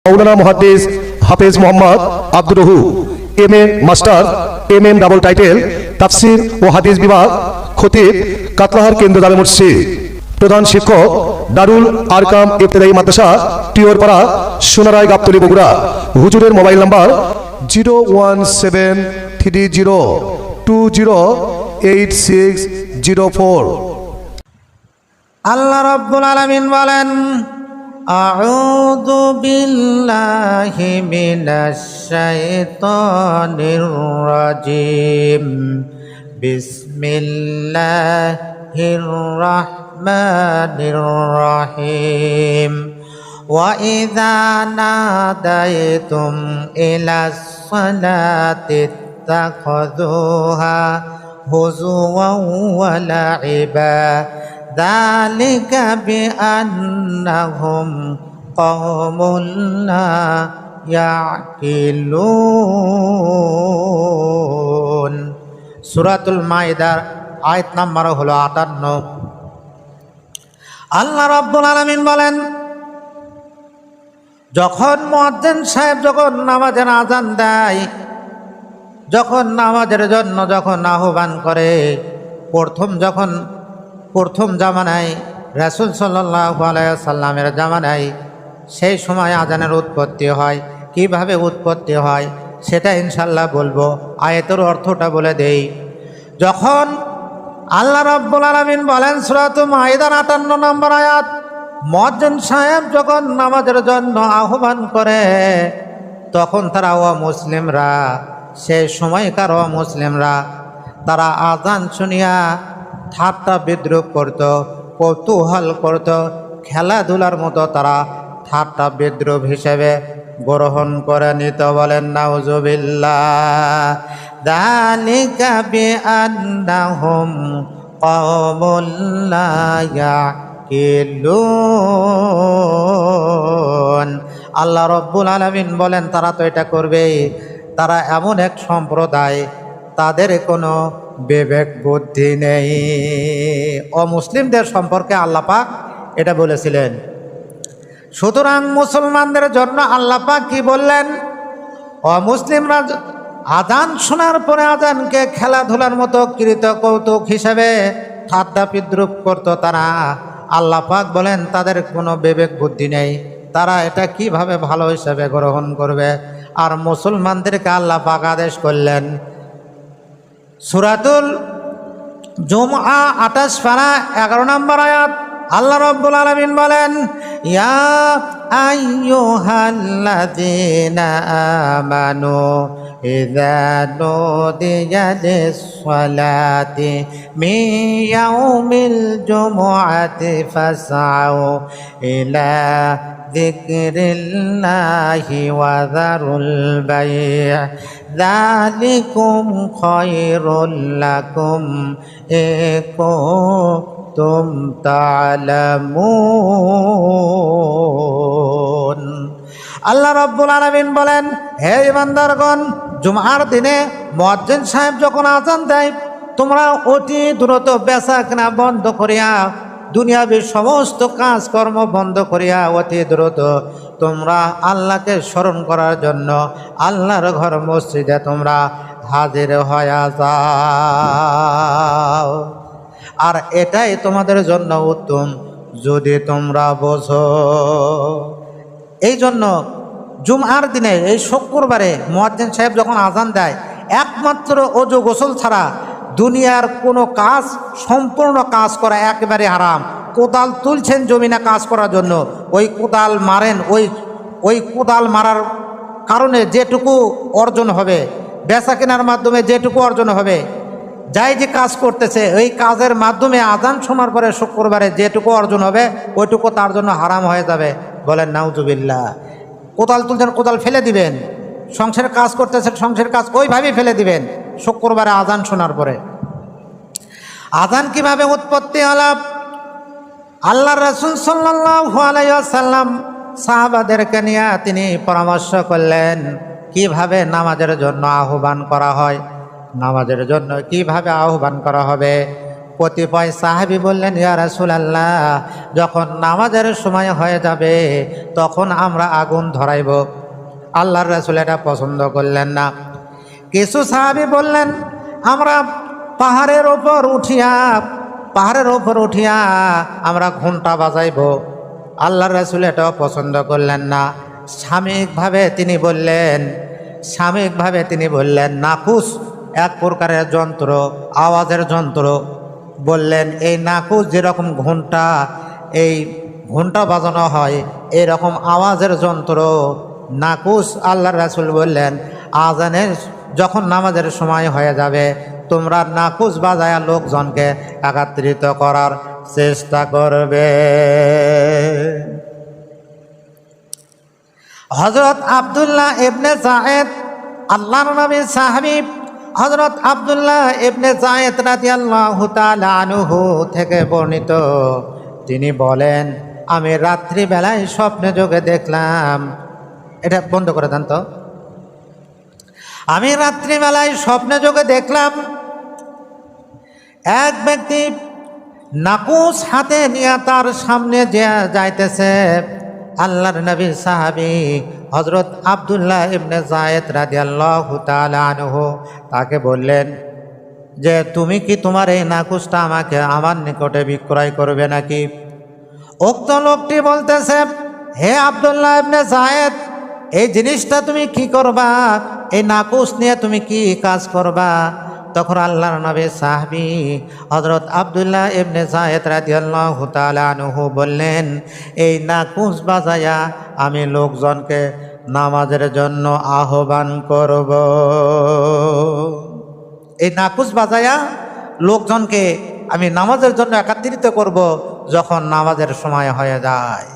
মাওলানা মুহাদ্দিস হাফেজ মোহাম্মদ আব্দুর রহু MA master MM double title তাফসির ও হাদিস বিভাগ খতিব কাতলাহার কেন্দ্র জামে মসজিদ প্রধান শিক্ষক দারুল আরকাম ইবতেদায়ী মাদ্রাসা টিওরপাড়া সোনারায় গাবতলী বগুড়া। হুজুরের মোবাইল নাম্বার 01730208604। আল্লাহ রাব্বুল আলামিন বলেন, আউযু বিল্লাহি মিনাশ শাইতানির রাজিম, বিসমিল্লাহির রাহমানির রাহিম। ওয়া ইযা নাদাইতুম ইলাস সালাতি ইত্তাখাযুহা হুজুওয়ান ওয়া লা'iবা যালিকা বিআন্নাহুম কওমুন লা ইয়াকিলুন। সূরাতুল মাইদার আয়াত নাম্বার হলো 58। আল্লাহ রাব্বুল আলামিন বলেন, যখন মুয়াজ্জিন সাহেব যখন নামাজের আযান দেয়, যখন নামাজের জন্য যখন আহ্বান করে, প্রথম জামানায় রাসূল সাল্লাল্লাহু আলাইহি ওয়াসাল্লামের জামানায় সেই সময় আযানের উৎপত্তি হয়। কিভাবে উৎপত্তি হয় সেটা ইনশাআল্লাহ বলবো। আয়াতের অর্থটা বলে দেই। যখন আল্লাহ রাব্বুল আলামিন বলেন সূরাতুল মাইদার 58 নম্বর আয়াত, মুয়াজ্জিন সাহেব যখন নামাজের জন্য আহ্বান করে, তখন তারা মুসলিমরা, সেই সময়কার মুসলিমরা তারা আযান শুনিয়া ঠাট্টা বিদ্রুপ করত, কৌতূহল করত, খেলাধুলার মতো তারা ঠাট্টা বিদ্রুপ হিসেবে গ্রহণ করে নিত। বলেন নাউজুবিল্লাহ। যালিকা বিআন্নাহুম কওমুন লা ইয়াকিলুন। আল্লাহ রাব্বুল আলামিন বলেন, তারা তো এটা করবেই। তারা এমন এক সম্প্রদায়, তাদের কোনো বিবেক বুদ্ধি নেই। অমুসলিমদের সম্পর্কে আল্লাহ পাক এটা বলেছিলেন। সুতরাং মুসলমানদের জন্য আল্লাহ পাক কি বললেন? অমুসলিমরা আযান শোনার পরে আযানকে খেলাধুলার মতো কৃত কৌতুক হিসেবে ঠাট্টা বিদ্রুপ করত তারা। আল্লাহ পাক বলেন, তাদের কোনো বিবেক বুদ্ধি নেই, তারা এটা কিভাবে ভালো হিসেবে গ্রহণ করবে। আর মুসলমানদেরকে আল্লাহ পাক আদেশ করলেন, সূরাতুল জুমআ 28 পারা 11 নম্বর আয়াত, আল্লাহ রাব্বুল আলামিন বলেন, ইয়া আইয়ুহাল্লাযীনা আমানু ইযা নুদিয়া লিস-সালাতি মিন ইয়াউমিল জুমআতি ফাসআউ ইলা যিকরিল্লাহি ওয়া যারুল বাই', যালিকুম খায়রুল লাকুম ইন কুনতুম তা'লামুন। আল্লাহ রাব্বুল আলামিন বলেন, হে ঈমানদারগণ, জুমআর দিনে মুয়াজ্জিন সাহেব যখন আযান দেয়, তোমরা অতি দ্রুত বেচা কেনা বন্ধ করিয়া, দুনিয়াবী সমস্ত কাজকর্ম বন্ধ করিয়া অতি দ্রুত তোমরা আল্লাহকে স্মরণ করার জন্য আল্লাহর ঘর মসজিদে তোমরা হাজির হয়ে যাও। আর এটাই তোমাদের জন্য উত্তম যদি তোমরা বোঝো। এই জন্য জুমআর দিনে, এই শুক্রবারে মুয়াজ্জিন সাহেব যখন আযান দেয়, একমাত্র ওযু গোসল ছাড়া দুনিয়ার কোনো কাজ, সম্পূর্ণ কাজ করা একেবারে হারাম। কোদাল তুলছেন জমিনে কাজ করার জন্য, ওই কোদাল মারেন, ওই কোদাল মারার কারণে যেটুকু অর্জন হবে, বেচা কেনার মাধ্যমে যেটুকু অর্জন হবে, যাই যে কাজ করতেছে ওই কাজের মাধ্যমে আযান শোনার পরে শুক্রবারে যেটুকু অর্জন হবে ওইটুকু তার জন্য হারাম হয়ে যাবে। বলেন নাউজুবিল্লাহ। কোদাল তুলছেন, কোদাল ফেলে দিবেন। সংসারের কাজ করতেছেন, সংসারের কাজ ওইভাবেই ফেলে দিবেন শুক্রবারে আযান শোনার পরে। আযান কিভাবে উৎপত্তি হলো? আল্লাহর রাসূল সাল্লাল্লাহু আলাইহি ওয়াসাল্লাম সাহাবাদেরকে নিয়ে তিনি পরামর্শ করলেন কিভাবে নামাজের জন্য আহ্বান করা হয়, নামাজের জন্য কিভাবে আহ্বান করা হবে। কতিপয় সাহাবী বললেন, ইয়া রাসূলুল্লাহ, যখন নামাজের সময় হয়ে যাবে তখন আমরা আগুন ধরাইব। আল্লাহর রাসূল এটা পছন্দ করলেন না। কিছু সাহাবী বললেন, আমরা পাহাড়ের ওপর উঠিয়া আমরা ঘণ্টা বাজাইব। আল্লাহর রাসূল এটাও পছন্দ করলেন না। সাময়িকভাবে তিনি বললেন নাকুস এক প্রকারের যন্ত্র, আওয়াজের যন্ত্র। বললেন এই নাকুস যেরকম ঘণ্টা বাজানো হয় এরকম আওয়াজের যন্ত্র নাকুস। আল্লাহর রাসূল বললেন, আজানের যখন নামাজের সময় হয়ে যাবে তোমরা নাকুস বাজায়া লোকজনকে একত্রিত করার চেষ্টা করবে। হযরত আব্দুল্লাহ ইবনে যায়েদ, আল্লাহর নবীর সাহাবী হযরত আব্দুল্লাহ ইবনে যায়েদ রাদিয়াল্লাহু তাআলা আনহু থেকে বর্ণিত, তিনি বলেন, আমি রাত্রিবেলায় স্বপ্নে যোগে দেখলাম। এটা বন্ধ করে দেন তো। আমি রাত্রিবেলায় স্বপ্নে যোগে দেখলাম এক ব্যক্তি নাকুস হাতে নিয়ে তার সামনে যাইতেছে। আল্লাহর নবী সাহাবী হযরত আব্দুল্লাহ ইবনে যায়েদ রাদিয়াল্লাহু তাআলা আনহু তাকে বললেন যে তুমি কি তোমার এই নাকুসটা আমার নিকটে বিক্রয় করবে নাকি? উক্ত লোকটি বলতেছে, হে আব্দুল্লাহ ইবনে যায়েদ, এই জিনিসটা তুমি কি করবা? এই নাকুস নিয়ে তুমি কি কাজ করবা? তখন আল্লাহর নবী সাহাবী হযরত আব্দুল্লাহ ইবনে যায়েদ রাদিয়াল্লাহু তাআলা আনহু বললেন, এই নাকুস বাজায়া আমি লোকজনকে নামাজের জন্য আহ্বান করব। এই নাকুস বাজায়া লোকজনকে আমি নামাজের জন্য একত্রিত করব যখন নামাজের সময় হয়ে যায়।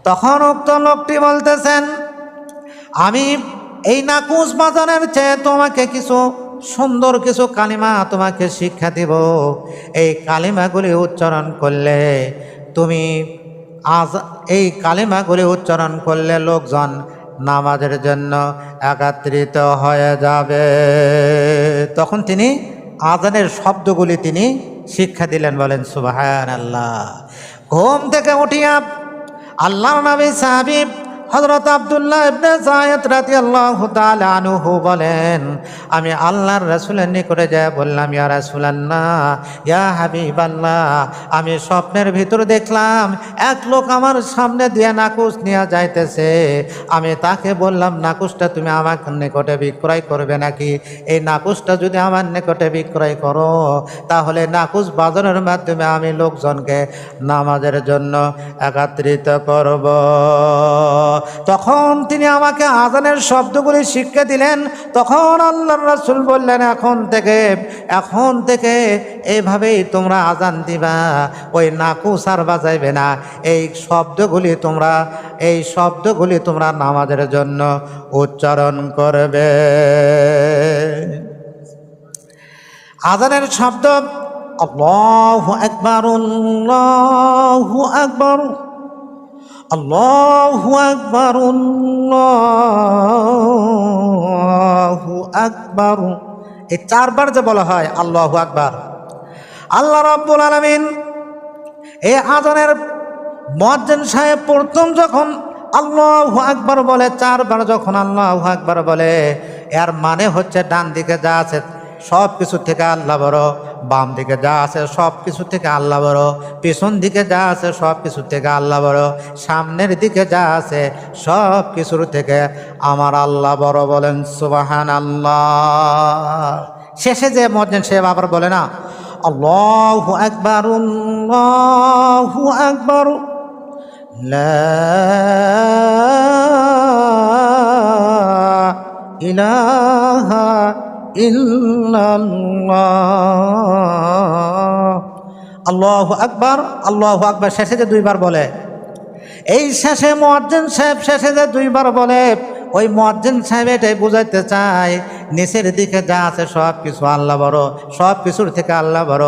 তখন উক্ত লোকটি বলতেছেন, আমি এই নাকুস বাজানোর চেয়ে তোমাকে সুন্দর কিছু কালিমা তোমাকে শিক্ষা দিব। এই কালিমাগুলি উচ্চারণ করলে লোকজন নামাজের জন্য একত্রিত হয়ে যাবে। তখন তিনি আজানের শব্দগুলি তিনি শিক্ষা দিলেন। বলেন সুবহানাল্লাহ। ঘুম থেকে উঠিয়া আল্লাহর নবী সাহাবী হযরত আব্দুল্লাহ ইবনে যায়েদ রাদিয়াল্লাহু তাআলা আনহু বলেন, আমি আল্লাহর রাসূলের নিকটে যায় বললাম, ইয়া রাসূলুল্লাহ, ইয়া হাবিবাল্লাহ, আমি স্বপ্নের ভিতর দেখলাম এক লোক আমার সামনে দিয়ে নাকুস নিয়ে যাইতেছে। আমি তাকে বললাম, নাকুসটা তুমি আমার নিকটে বিক্রয় করবে নাকি? এই নাকুসটা যদি আমার নিকটে বিক্রয় করো তাহলে নাকুস বাজানোর মাধ্যমে আমি লোকজনকে নামাজের জন্য একত্রিত করব। তখন তিনি আমাকে আজানের শব্দগুলি শিক্ষা দিলেন। তখন আল্লাহর রাসূল বললেন, এখন থেকে এইভাবেই তোমরা আজান দিবা, ওই নাকুস আর বাজাইবে না। এই শব্দগুলি তোমরা নামাজের জন্য উচ্চারণ করবে। আজানের শব্দ আল্লাহু আকবার, আল্লাহু আকবার, আল্লাহু আকবার, আল্লাহু আকবার, এই চারবার যে বলা হয় আল্লাহু আকবার। আল্লাহ রাব্বুল আলামিন এই আজানের মুয়াজ্জিন সাহেব প্রথম যখন আল্লাহু আকবার বলে, চারবার যখন আল্লাহু আকবার বলে, এর মানে হচ্ছে ডান দিকে যা আছে সব কিছু থেকে আল্লাহ বড়, বাম দিকে যা আছে সব কিছু থেকে আল্লাহ বড়, পিছন দিকে যা আছে সব কিছু থেকে আল্লাহ বড়, সামনের দিকে যা আছে সব কিছুর থেকে আমার আল্লাহ বড়। বলেন সুবহানাল্লাহ। শেষে যে মুয়াজ্জিন সাহেব আবার বলে না, আল্লাহু আকবার, আল্লাহু আকবার, লা ইলাহা ইল্লাল্লাহ, আল্লাহু আকবার, আল্লাহু আকবার শেষে যে দুইবার বলে, এই শেষে মুয়াজ্জিন সাহেব শেষে যে দুইবার বলে, ওই মুয়াজ্জিন সাহেব এটাই বুঝাইতে চায় নিচের দিকে যা আছে সব কিছু আল্লাহ বড়, সব কিছুর থেকে আল্লাহ বড়,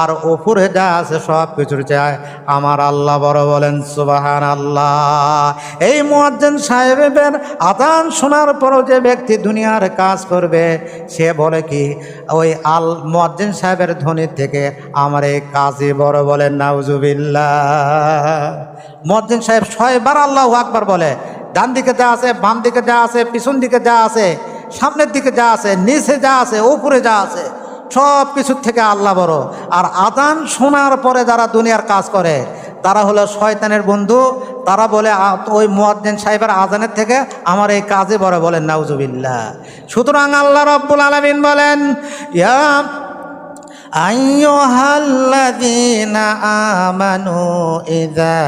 আর উপরে যা আছে সব কিছুর চায় আমার আল্লাহ বড়। বলেন সুবহানাল্লাহ। এই মুয়াজ্জিন সাহেবের আযান শোনার পরও যে ব্যক্তি দুনিয়ার কাজ করবে সে বলে কি ওই মুয়াজ্জিন সাহেবের ধ্বনির থেকে আমার এই কাজই বড়। বলেন নাউজুবিল্লাহ। মুয়াজ্জিন সাহেব 6 বার আল্লাহু আকবার বলে, ডান দিকে যা আছে, বাম দিকে যা আছে, পিছন দিকে যা আছে, সামনের দিকে যা আছে, নিচে যা আছে, উপরে যা আছে, সব কিছুর থেকে আল্লাহ বড়। আর আযান শোনার পরে যারা দুনিয়ার কাজ করে তারা হলো শয়তানের বন্ধু। তারা বলে ওই মুয়াজ্জিন সাহেবের আযানের থেকে আমার এই কাজে বড়। বলেন নাউজুবিল্লাহ। সুতরাং আল্লাহ রাব্বুল আলামিন বলেন, ইয়া আইয়ুহাল্লাযীনা আমানু ইযা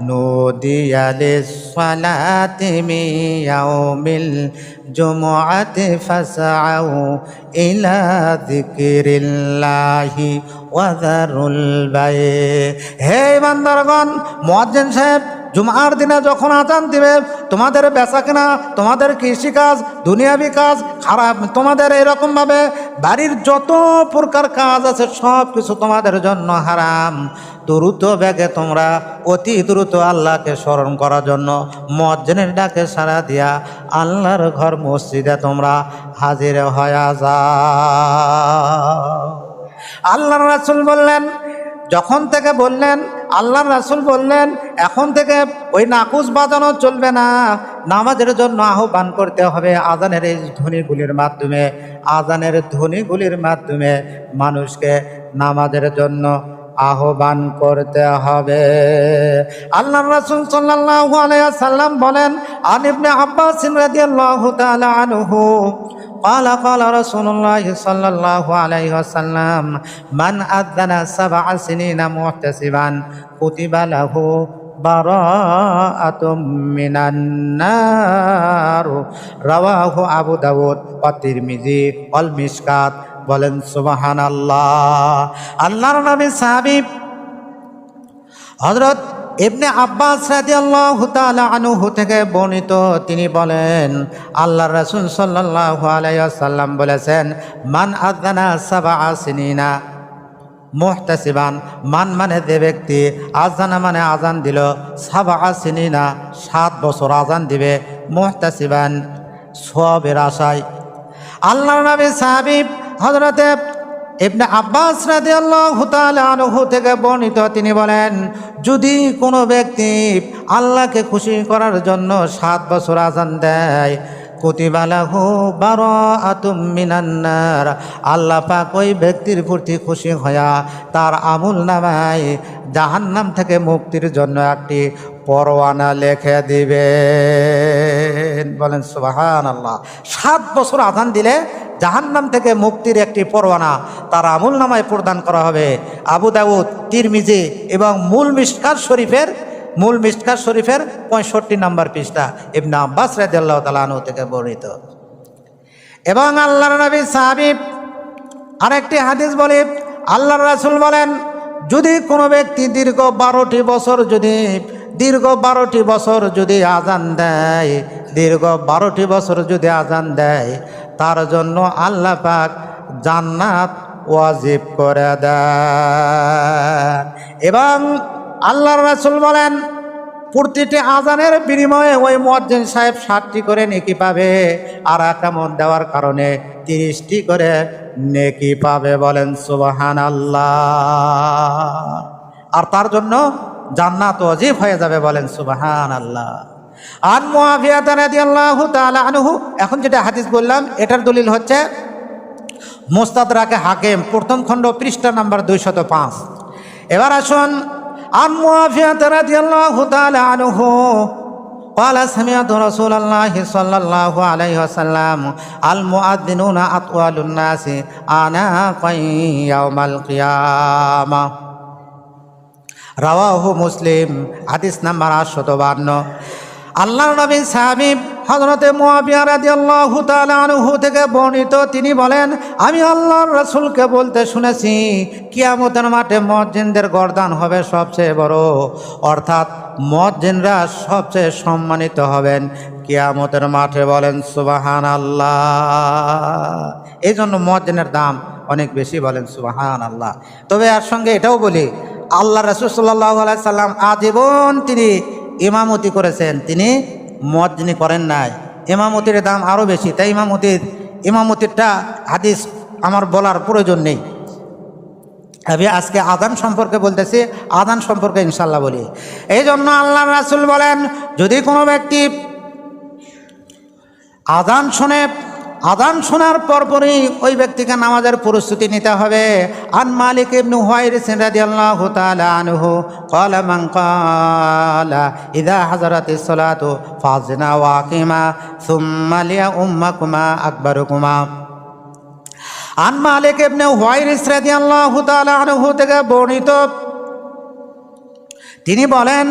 নুদিয়া লিস-সালাতি মিন ইয়াউমিল জুমআতি ফাসআউ ইলা যিকরিল্লাহি ওয়া যারুল বাই'। হে বান্দারগণ, মুয়াজ্জিন সাহেব জুমার দিনে যখন আযান দিবে তোমাদের বেচাকেনা, তোমাদের কৃষিকাজ, দুনিয়াবি কাজ, খারাপ তোমাদের এরকমভাবে বাড়ির যত প্রকার কাজ আছে সব কিছু তোমাদের জন্য হারাম। দ্রুত বেগে তোমরা অতি দ্রুত আল্লাহকে স্মরণ করার জন্য মুয়াজ্জিনের ডাকে সাড়া দিয়া আল্লাহর ঘর মসজিদে তোমরা হাজির হয়ে যাও। আল্লাহর রাসূল বললেন, যখন থেকে বললেন আল্লাহর রাসূল বললেন এখন থেকে ওই নাকুশ বাজানো চলবে না, নামাজের জন্য আহ্বান করতে হবে। আযানের এই ধ্বনিগুলির মাধ্যমে, আযানের ধ্বনিগুলির মাধ্যমে মানুষকে নামাজের জন্য আহ্বান করতে হবে। আল্লাহর রাসূল সাল্লাল্লাহু আলাইহি ওয়াসাল্লাম বলেন, আন ইবনে আব্বাস রাদিয়াল্লাহু তাআলা আনহু قال قال رسول الله صلى الله عليه وسلم من أذن 7 سنين محتسبا كتب له براءة من النار رواه أبو داود والترمذي والمشكات। বলেন সুবহানাল্লাহ। আল্লাহর নবী সাহাবী হযরত ইবনে আব্বাস রাদিয়াল্লাহু তাআলা আনহু থেকে বর্ণিত, তিনি বলেন আল্লাহর রাসূল সাল্লাল্লাহু আলাইহি ওয়াসাল্লাম বলেছেন, মান আযানা 7 সিনিনা মুহতাসিবান, মান মানে যে ব্যক্তি, আযানা মানে আযান দিল, 7 সিনিনা 7 বছর আযান দিবে, মুহতাসিবান সওয়াবের আশায়। আল্লাহর নবী সাহাবী হযরতে ইবনে আব্বাস রাদিয়াল্লাহু তাআলা আনহু থেকে বর্ণিত, তিনি বলেন যদি কোনো ব্যক্তি আল্লাহকে খুশি করার জন্য 7 বছর আযান দেয়, কুতিবা লাহু বারাআতুম মিনান নার, আল্লাহ পাক ওই ব্যক্তির প্রতি খুশি হয়া তার আমল নামায় জাহান্নাম থেকে মুক্তির জন্য একটি পরোয়ানা লিখে দিবেন। বলেন সুবহানাল্লাহ। 7 বছর আযান দিলে জাহান্নাম থেকে মুক্তির একটি পরোয়ানা তার আমল নামায় প্রদান করা হবে। আবু দাউদ, তিরমিজি এবং মূল মিশকাত শরীফের 65 নম্বর পৃষ্ঠা ইবনে আব্বাস রাদিয়াল্লাহু তাআলা আনহু থেকে বর্ণিত। এবং আল্লাহর নবী সাহাবী আরেকটি হাদিস বলে আল্লাহর রাসূল বলেন, যদি কোনো ব্যক্তি দীর্ঘ 12টি বছর যদি আযান দেয়, দীর্ঘ 12টি বছর যদি আযান দেয়, তার জন্য আল্লাহ পাক জান্নাত ওয়াজিব করে দেন। এবং আল্লাহর রাসূল বলেন প্রতিটি আযানের বিনিময়ে ওই মুয়াজ্জিন সাহেব 60টি করে নেকি পাবে, আর একামত দেওয়ার কারণে 30টি করে নেকি পাবে। বলেন সুবহানাল্লাহ। আর তার জন্য জান্নাত ওয়াজিব হয়ে যাবে। বলেন সুবহানাল্লাহ। আন মুআবিয়া রাদিয়াল্লাহু তাআলা আনহু, এখন যেটা হাদিস বললাম এটার দলিল হচ্ছে মুস্তাদরাকে হাকিম প্রথম খণ্ড পৃষ্ঠা নাম্বার 205। এবার আসুন, আন মুআবিয়া রাদিয়াল্লাহু তাআলা আনহু قال سمعت رسول الله صلى الله عليه وسلم المؤذنون أطول الناس أعناقا يوم القيامة রাওয়াহু মুসলিম, হাদিস নাম্বার 852। আল্লাহর নবী সাহাবী হযরতে মুআবিয়া রাদিয়াল্লাহু তাআলা আনহু থেকে বর্ণিত, তিনি বলেন, আমি আল্লাহর রাসূলকে বলতে শুনেছি, কিয়ামতের মাঠে মুয়াজ্জিনদের গর্দান হবে সবচেয়ে বড়, অর্থাৎ মুয়াজ্জিনরা সবচেয়ে সম্মানিত হবেন কিয়ামতের মাঠে। বলেন সুবহানাল্লাহ। এই জন্য মুয়াজ্জিনের দাম অনেক বেশি। বলেন সুবহানাল্লাহ। তবে এর সঙ্গে এটাও বলি, আল্লাহ রাসূল সাল্লাল্লাহু আলাইহি সাল্লাম আজীবন তিনি ইমামতি করেছেন, তিনি মুয়াজ্জিনি করেন নাই। ইমামতির দাম আরও বেশি, তাই ইমামতিরটা হাদিস আমার বলার প্রয়োজন নেই। আমি আজকে আযান সম্পর্কে বলতেছি, আযান সম্পর্কে ইনশাআল্লাহ বলি। এই জন্য আল্লাহর রাসূল বলেন, যদি কোনো ব্যক্তি আযান শোনার পরপরই ওই ব্যক্তিকে নামাজের প্রস্তুতি নিতে হবে। আন মালিক ইবনে হুয়াইরিস রাদিয়াল্লাহু তাআলা আনহু ক্বালা মান ক্বালা ইযা হাযারাতিস সালাতু ফাযিনা ওয়া আকিমা সুম্মা লিয়া উম্মাকুমা আকবারুকুমা। আন মালিক ইবনে হুয়াইরিস রাদিয়াল্লাহু তাআলা আনহু থেকে বর্ণিত, তিনি বলেন,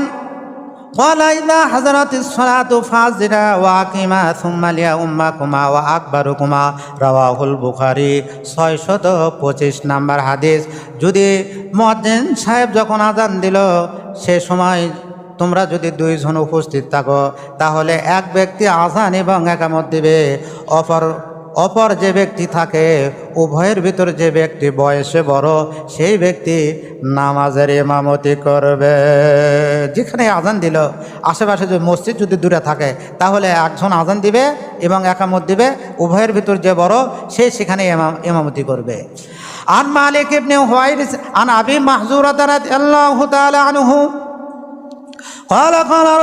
ক্বালা ইযা হাযারাতিস সালাতু ফাযিনা ওয়া আকিমা সুম্মা লিয়া উম্মাকুমা ওয়া আকবারুকুমা। রাওয়াহুল বুখারী। 625 নম্বর হাদিস। যদি মুয়াজ্জিন সাহেব যখন আযান দিল, সে সময় তোমরা যদি দুইজন উপস্থিত থাকো, তাহলে এক ব্যক্তি আযান এবং ইকামত দিবে, অপর যে ব্যক্তি থাকে, উভয়ের ভিতর যে ব্যক্তি বয়সে বড়, সেই ব্যক্তি নামাজের ইমামতি করবে। যেখানে আযান দিল, আশেপাশে যে মসজিদ যদি দূরে থাকে, তাহলে একজন আযান দিবে এবং ইকামত দিবে, উভয়ের ভিতর যে বড়, সে সেখানে ইমামতি করবে। আন মালিক ইবনে হুয়াইরিস আন আবি মাহযুরা রাদিয়াল্লাহু তাআলা আনহু قال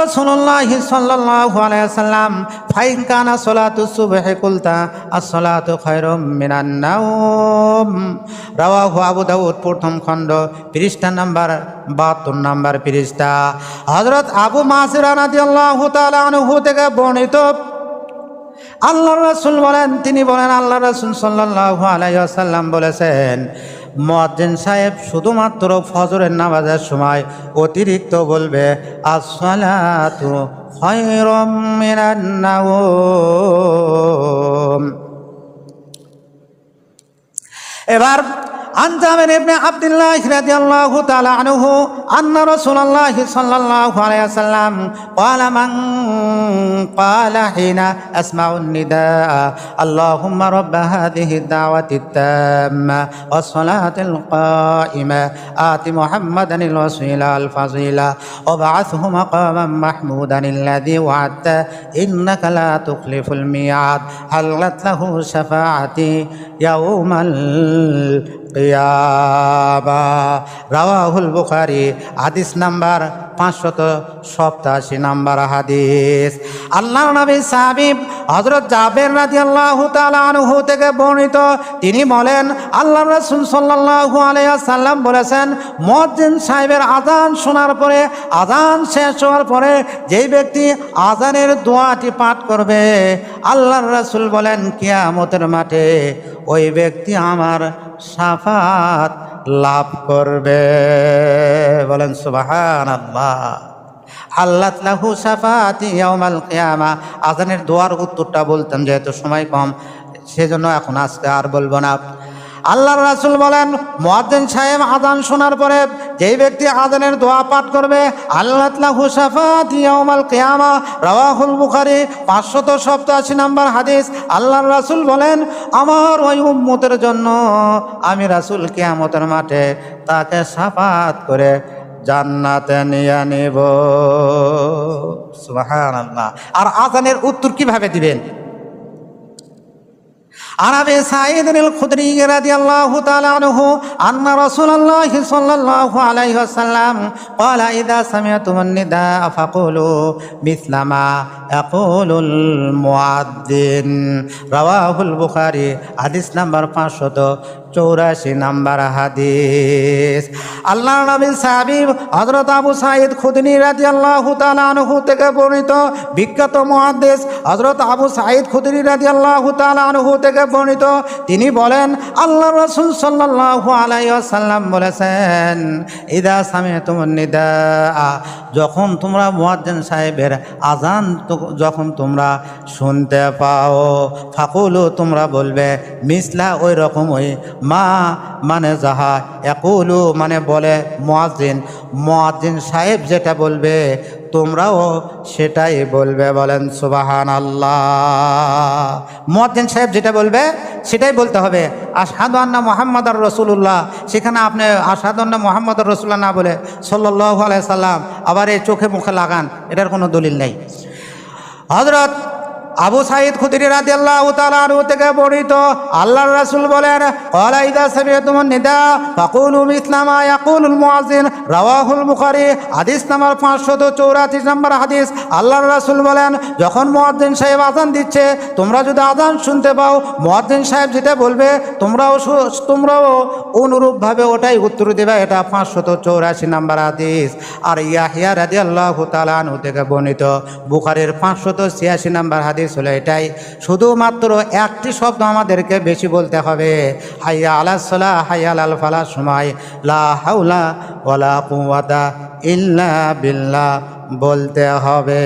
رسول الله صلى الله عليه وسلم فإن كان صلاة الصبح قلت الصلاة خير من النوم। রাওয়াহু আবু দাউদ, প্রথম খণ্ড, পৃষ্ঠা নাম্বার 72 নম্বর পৃষ্ঠা। হযরত আবু মাসিরা রাদিয়াল্লাহু তাআলা আনহু থেকে বর্ণিত, আল্লাহর রাসূল বলেন, তিনি বলেন, আল্লাহর রাসূল সাল্লাল্লাহু আলাইহি ওয়াসাল্লাম বলেছেন, মুয়াজ্জিন সাহেব শুধুমাত্র ফজরের নামাজের সময় অতিরিক্ত বলবে, আসসালাতু খায়রুম মিনান নাওম। এবার عن جابر بن عبد الله رضي الله تعالى عنه أن رسول الله صلى الله عليه وسلم قال من قال حين أسمع النداء اللهم رب هذه الدعوة التامة والصلاة القائمة آت محمدا الوسيلة الفضيلة وابعثه مقاما محمودا الذي وعدته إنك لا تخلف الميعاد حلت له شفاعتي يوم কিয়ামা। রাওয়াহুল বুখারী। হাদিস নাম্বার 587 নম্বর হাদিস। আল্লাহর নবী সাহাবী হযরত জাবের রাদিয়াল্লাহু তাআলা আনহু থেকে বর্ণিত, তিনি বলেন, আল্লাহর রাসূল সাল্লাল্লাহু আলাইহি ওয়াসাল্লাম বলেছেন, মুয়াজ্জিন সাহেবের আযান শোনার পরে, আযান শেষ হওয়ার পরে যেই ব্যক্তি আযানের দোয়াটি পাঠ করবে, আল্লাহর রাসূল বলেন, কিয়ামতের মাঠে ওই ব্যক্তি আমার শাফাত লাভ করবে। বলেন সুবহানাল্লাহ। হাল্লাত লাহু শাফাআতি ইয়াউমাল কিয়ামা। আযানের দোয়ার উত্তরটা বলতাম, যেহেতু সময় কম, সেজন্য এখন আজকে আর বলবো না। আল্লাহর রাসূল বলেন, মুয়াজ্জিন সাহেব আযান শোনার পরে যেই ব্যক্তি আযানের দোয়া পাঠ করবে, হাল্লাত লাহু শাফাআতি ইয়াউমাল কিয়ামা। রাওয়াহুল বুখারী। 587 নম্বর হাদিস। আল্লাহর রাসূল বলেন, আমার ওই উম্মতের জন্য আমি রাসূল কিয়ামতের মাঠে তাকে শাফাআত করে জান্নাতে নিয়ে নেব। সুবহানাল্লাহ। আর আযানের উত্তর কিভাবে দিবেন? عن أبي سعيد الخدري رضي الله تعالى عنه أن رسول الله صلى الله عليه وسلم قال إذا سمعتم النداء فقولوا مثل ما يقول المؤذن। رواه البخاري। حديث نمبر 584 নম্বর হাদিস। আল্লাহর নবীর সাহাবী হযরত আবু সাঈদ খুদরি রাদিয়াল্লাহু তাআলা আনহু থেকে বর্ণিত, বিখ্যাত মুহাদ্দিস হযরত আবু সাঈদ খুদরি রাদিয়াল্লাহু তাআলা আনহু থেকে বর্ণিত, তিনি বলেন, আল্লাহর রাসূল সাল্লাল্লাহু আলাইহি ওয়াসাল্লাম বলেছেন, ইদা সামি'তুমুন নিদা, যখন তোমরা মুয়াজ্জিন সাহেবের আজান যখন তোমরা শুনতে পাও ফাকুলু তোমরা বলবে মিসলা ওই রকমই মা মানে যাহা ইয়াকুলু মানে বলে মুয়াজ্জিন সাহেব যেটা বলবে তোমরাও সেটাই বলবে। বলেন সুবহানাল্লাহ। মুয়াজ্জিন সাহেব যেটা বলবে সেটাই বলতে হবে। আশহাদু আন্না মুহাম্মাদুর রাসূলুল্লাহ, সেখানে আপনি আশহাদু আন্না মুহাম্মাদুর রাসূলুল্লাহ না বলে সাল্লাল্লাহু আলাইহি সাল্লাম আবার এই চোখে মুখে লাগান, এটার কোনো দলিল নেই। হযরত আবু সাঈদ খুদরি রাদিয়াল্লাহু তাআলা আনহু থেকে বর্ণিত আল্লাহর রাসূল বলেন ক্বালা ইযা সামি'তুমুন নিদা ফাকুলু মিসলা মা ইয়াকুলুল মুয়াজ্জিন, রাওয়াহুল বুখারী। হাদিস নাম্বার 584 নম্বর হাদিস। আল্লাহর রাসূল বলেন যখন মুয়াজ্জিন সাহেব আযান দিচ্ছে তোমরা যদি আযান শুনতে পাও মুয়াজ্জিন সাহেব যেটা বলবে তোমরাও অনুরূপভাবে ওটাই উত্তর দেবে। এটা 584 নম্বর হাদিস। আর ইয়াহইয়া রাদিয়াল্লাহু তাআলা আনহু থেকে বর্ণিত বুখারীর 586 নম্বর হাদিস হলো এটাই। শুধুমাত্র একটি শব্দ আমাদেরকে বেশি বলতে হবে, হাইয়া আলাস সালাহ হাইয়া আলাল ফালাহ সময় লা হাওলা ওয়ালা কুওয়াতা ইল্লা বিল্লাহ বলতে হবে।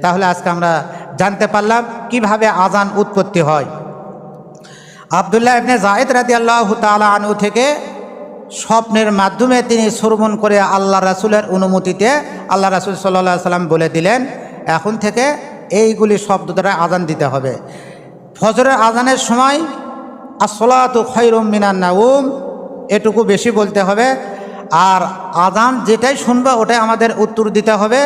তাহলে আজকে আমরা জানতে পারলাম কিভাবে আজান উৎপত্তি হয়। আব্দুল্লাহ ইবনে যায়েদ রাদিয়াল্লাহু তাআলা আনহু থেকে স্বপ্নের মাধ্যমে তিনি শ্রবণ করে আল্লাহ রাসূলের অনুমতিতে আল্লাহ রাসূল সাল্লাল্লাহু আলাইহি সাল্লাম বলে দিলেন এখন থেকে এইগুলি শব্দ দ্বারা আজান দিতে হবে। ফজরের আজানের সময় আসসালাতু খায়রুম মিনান নাওম এটুকু বেশি বলতে হবে। আর আজান যেটাই শুনবে ওটাই আমাদের উত্তর দিতে হবে।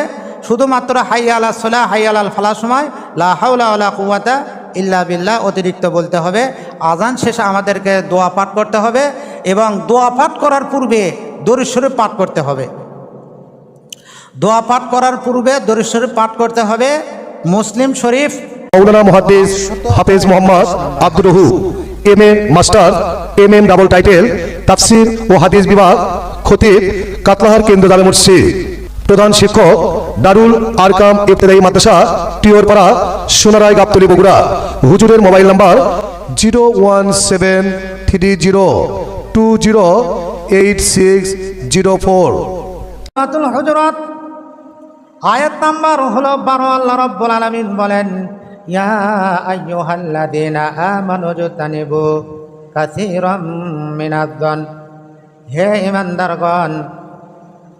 শুধুমাত্র হাইয়া আলাস সালাহ হাইয়া আলাল ফালাহ সময় লা হাওলা ওয়ালা কুওয়াতা ইল্লা বিল্লাহ অতিরিক্ত বলতে হবে। আজান শেষে আমাদেরকে দোয়া পাঠ করতে হবে এবং দোয়া পাঠ করার পূর্বে দরুদ শরীফ পাঠ করতে হবে। দোয়া পাঠ করার পূর্বে দরুদ শরীফ পাঠ করতে হবে। মুসলিম শরীফ। মাওলানা মুহাদ্দিস হাফেজ মোহাম্মদ আব্দুর রহু MA master MM double title তাফসির ও হাদিস বিভাগ খতিব কাতলাহার কেন্দ্র জামে মসজিদ প্রধান শিক্ষক দারুল আরকাম ইবতেদায়ী মাদ্রাসা টিওরপাড়া সোনারায় গাবতলী বগুড়া। হুজুরের মোবাইল নাম্বার 01730208604। সূরাতুল হুজুরাত আয়াত নাম্বার হলো 12। আল্লাহ রাব্বুল আলামিন বলেন ইয়া আইয়ুহাল্লাযীনা আমানু জতানিবু কাসীরাম মিনায-যন, হে ঈমানদারগণ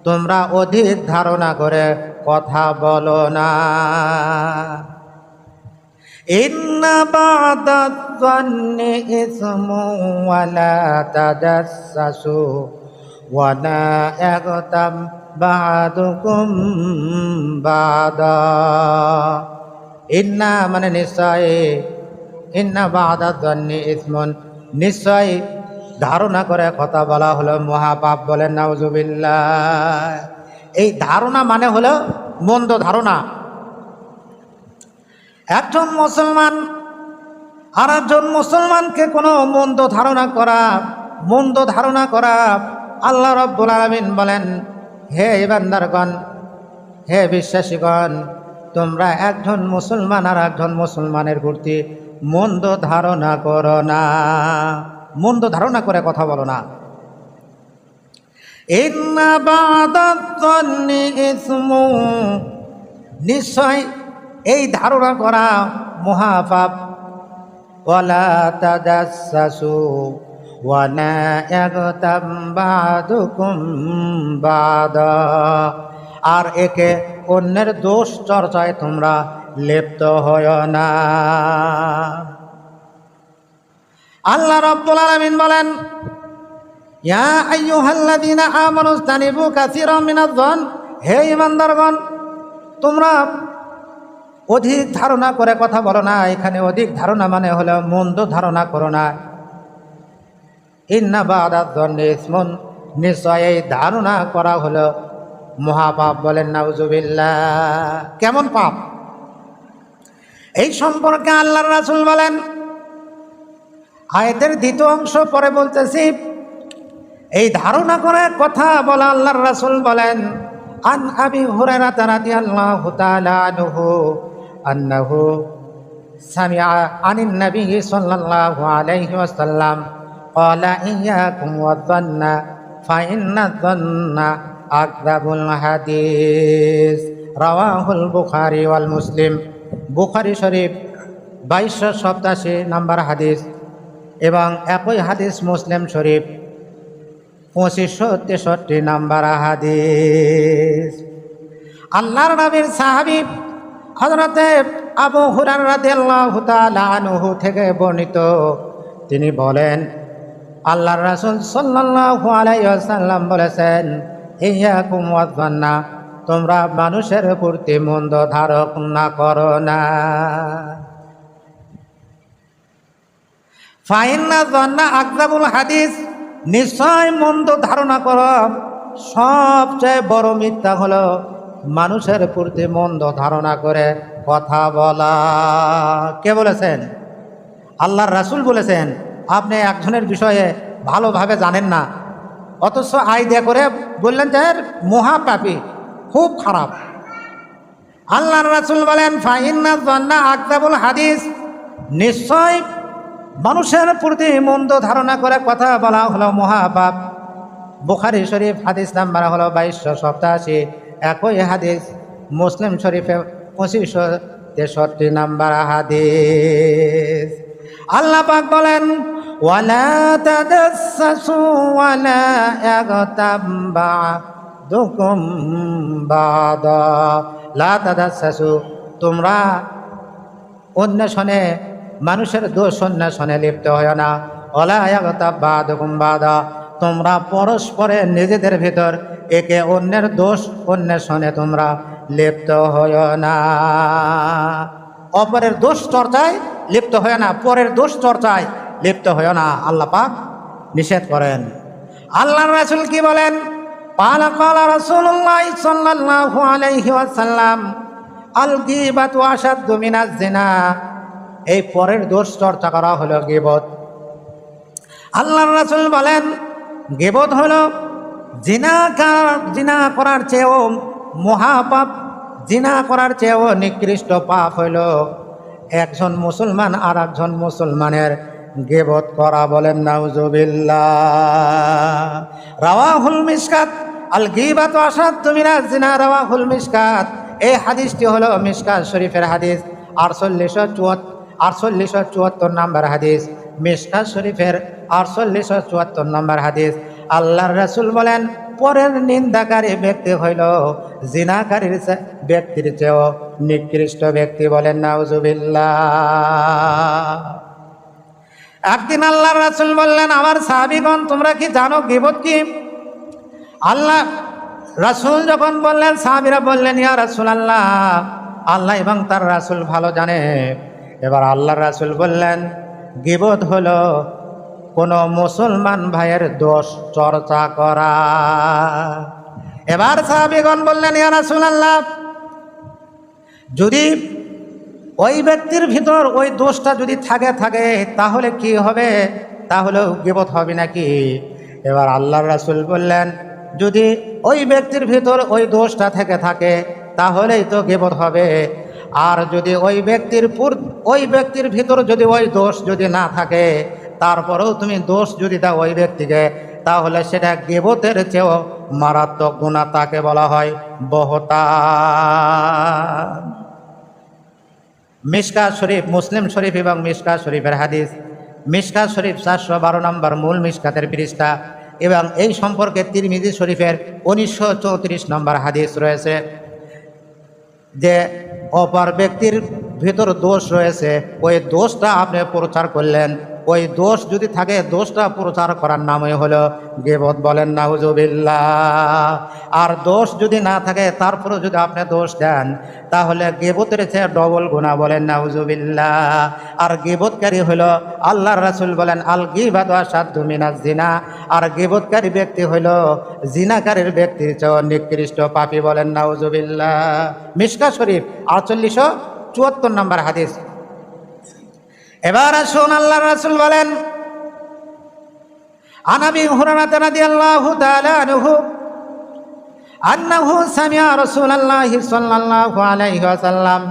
তোমরা অধিক ধারণা করে কথা বলো না। ইন্না বা'দায-যন্নি ইসমুন ওয়া লা তাজাসসু ওয়া লা ইয়াগতাব বা'দুকুম বা'দা। ইন্না মানে নিশ্চয়, ইন্না বা'দায-যন্নি ইসমুন নিশ্চয় ধারণা করে কথা বলা হলো মহাপাপ। বলেন নাউজুবিল্লাহ। এই ধারণা মানে হলো মন্দ ধারণা। একজন মুসলমান আর একজন মুসলমানকে কোনো মন্দ ধারণা করা আল্লাহ রাব্বুল আলামিন বলেন হে ইমানদারগণ, হে বিশ্বাসীগণ, তোমরা একজন মুসলমান আর একজন মুসলমানের প্রতি মন্দ ধারণা করো না, মন্দ ধারণা করে কথা বলো না। ইন্না বা'দায-যন্নি ইসমুন নিশ্চয় এই ধারণা করা মহাপাপ। ওয়ালা তাজাসসু ওয়া লা ইয়াগতাব বা'দুকুম বা'দা, আর একে অন্যের দোষ চর্চায় তোমরা লিপ্ত হয় না। আল্লাহ রাব্বুল আলামিন বলেন ইয়া আইয়ুহাল্লাযীনা আমানু ইজতানিবু কাসীরাম মিনায-যন, হে ঈমানদারগণ তোমরা অধিক ধারণা করে কথা বলো না। এখানে অধিক ধারণা মানে হলো মন্দ ধারণা করো না। ইন্না বা'দায-যন্নি ইসমুন নিশ্চয় এই ধারণা করা হলো মহাপাপ। বলেন নাউজুবিল্লাহ। কেমন পাপ? এই সম্পর্কে আল্লাহর রাসূল বলেন, আয়াতের দ্বিতীয় অংশ পরে বলতেছি, এই ধারণা করে কথা বলা আল্লাহর রাসূল বলেন আন আবি হুরায়রা রাদিয়াল্লাহু তাআলা আনহু আন্নাহু সামিআ আনিন নবী সাল্লাল্লাহু আলাইহি ওয়াসাল্লাম ক্বালা ইয়্যাকুম ওয়ায-যন্না ফাইন্নায-যন্না আকযাবুল হাদিস রাওয়াহুল বুখারী ওয়াল মুসলিম। বুখারী শরীফ 2287 নম্বর হাদিস এবং একই হাদিস মুসলিম শরীফ 2563 নম্বর হাদিস। আল্লাহর নবীর সাহাবী হযরতে আবু হুরায়রা রাদিয়াল্লাহু তাআলা আনহু থেকে বর্ণিত, তিনি বলেন আল্লাহর রাসূল সাল্লাল্লাহু আলাইহি ওয়াসাল্লাম বলেছেন, ইয়াকুম ওয়াযান্না, তোমরা মানুষের প্রতি মন্দ ধারণা করো না। ফাইন্না যান্না আকযাবুল হাদিস, নিশ্চয় মন্দ ধারণা করো সবচেয়ে বড় মিথ্যা হলো মানুষের প্রতি মন্দ ধারণা করে কথা বলা। কে বলেছেন? আল্লাহর রাসূল বলেছেন। আপনি একজনের বিষয়ে ভালোভাবে জানেন না, অথচ আইডিয়া করে বললেন যে মহাপাপী, খুব খারাপ। আল্লাহর রাসূল বলেন ফাইন্না যান্না আকযাবুল হাদিস, নিশ্চয় মানুষের প্রতি মন্দ ধারণা করে কথা বলা হলো মহাপাপ। বুখারী শরীফ হাদিস নাম্বার হলো 2287, একই হাদিস মুসলিম শরীফে 2563 নম্বর হাদিস। আল্লাহ পাক বলেন ওয়ালা তাদাসসু ওয়ালা ইয়াগতাব বা'দুকুম বা'দা, লা তাদাসসু, তোমরা অন্বেষণে মানুষের দোষ অন্বেষণে লিপ্ত হয় না। ওয়ালা ইয়াগতাব বা'দুকুম বা'দা, তোমরা পরস্পরে নিজেদের ভিতর একে অন্যের দোষ অন্বেষণে তোমরা লিপ্ত হয় না। অপরের দোষ চর্চায় লিপ্ত হয় না, পরের দোষ চর্চায় লিপ্ত হয় না, আল্লাহ পাক নিষেধ করেন। আল্লাহর রাসূল কি বলেন? ক্বালা ক্বালা রাসূলুল্লাহ সাল্লাল্লাহু আলাইহি ওয়াসাল্লাম, আল গীবাতু আশাদ্দু মিনাজ জিনা, এই পরের দোষ চর্চা করা হলো গীবত। আল্লাহর রাসূল বলেন গীবত হলো জিনা করার চেয়েও মহাপাপ, জিনা করার চেয়েও নিকৃষ্ট পাপ হইল একজন মুসলমান আর একজন মুসলমানের গীবত করা। বলেন নাউজুবিল্লাহ। রাওয়াহুল মিশকাত, আল গীবাতু আশাদ্দু মিনাজ জিনা, রাওয়াহুল মিশকাত। এই হাদিসটি হলো মিশকাত শরীফের হাদিস 4874 নম্বর হাদিস, মিশকাত শরীফের 4874 নম্বর হাদিস। আল্লাহর রাসূল বলেন পরের নিন্দাকারী ব্যক্তি হইল জিনাকারীর ব্যক্তির চেয়েও নিকৃষ্ট ব্যক্তি। বলেন নাউজুবিল্লাহ। একদিন আল্লাহর রাসূল বললেন আমার সাহাবীগণ, তোমরা কি জানো গীবত কি? আল্লাহ রাসূল যখন বললেন, সাহাবীরা বললেন ইয়া রাসূলুল্লাহ, আল্লাহ এবং তার রাসূল ভালো জানে। এবার আল্লাহর রাসূল বললেন গীবত হলো কোনো মুসলমান ভাইয়ের দোষ চর্চা করা। এবার সাহাবীগণ বললেন ইয়া রাসূলুল্লাহ, যদি ওই ব্যক্তির ভিতর ওই দোষটা যদি থাকে তাহলে কি হবে? তাহলেও গীবত হবে নাকি? এবার আল্লাহর রাসূল বললেন যদি ওই ব্যক্তির ভিতর ওই দোষটা থাকে তাহলেই তো গীবত হবে। আর যদি ওই ব্যক্তির ভিতর যদি ওই দোষ যদি না থাকে, তারপরেও তুমি দোষ যদি দাও ওই ব্যক্তিকে, তাহলে সেটা গীবতের চেয়েও মারাত্মক গুনাহ, তাকে বলা হয় বহতান। মিশকাত শরীফ, মুসলিম শরীফ এবং মিশকাত শরীফের হাদিস। মিশকাত শরীফ 412 নম্বর মূল মিশকাতের পৃষ্ঠা এবং এই সম্পর্কে তিরমিজি শরীফের 1934 নম্বর হাদিস রয়েছে যে অপর ব্যক্তির ভিতর দোষ রয়েছে, ওই দোষটা আপনি প্রচার করলেন, ওই দোষ যদি থাকে দোষটা প্রচার করার নামই হলো গীবত। বলেন নাউজুবিল্লাহ। আর দোষ যদি না থাকে তারপরে যদি আপনি দোষ দেন তাহলে গীবতের চেয়ে ডবল গুনাহ। বলেন নাউজুবিল্লাহ। আর গীবতকারী হলো আল্লাহর রাসূল বলেন আল গীবাতু আশাদ্দু মিনাজ জিনা, আর গীবতকারী ব্যক্তি হলো জিনাকারীর ব্যক্তির চেয়ে নিকৃষ্ট পাপী। বলেন নাউজুবিল্লাহ। মিশকাত শরীফ 4874 নম্বর হাদিস। এবার আসুন আল্লাহর রাসূল বলেন আন আবি হুরায়রা রাদিয়াল্লাহু তাআলা আনহু আন্নাহু সামি'a রাসূলুল্লাহি সাল্লাল্লাহু আলাইহি ওয়াসাল্লাম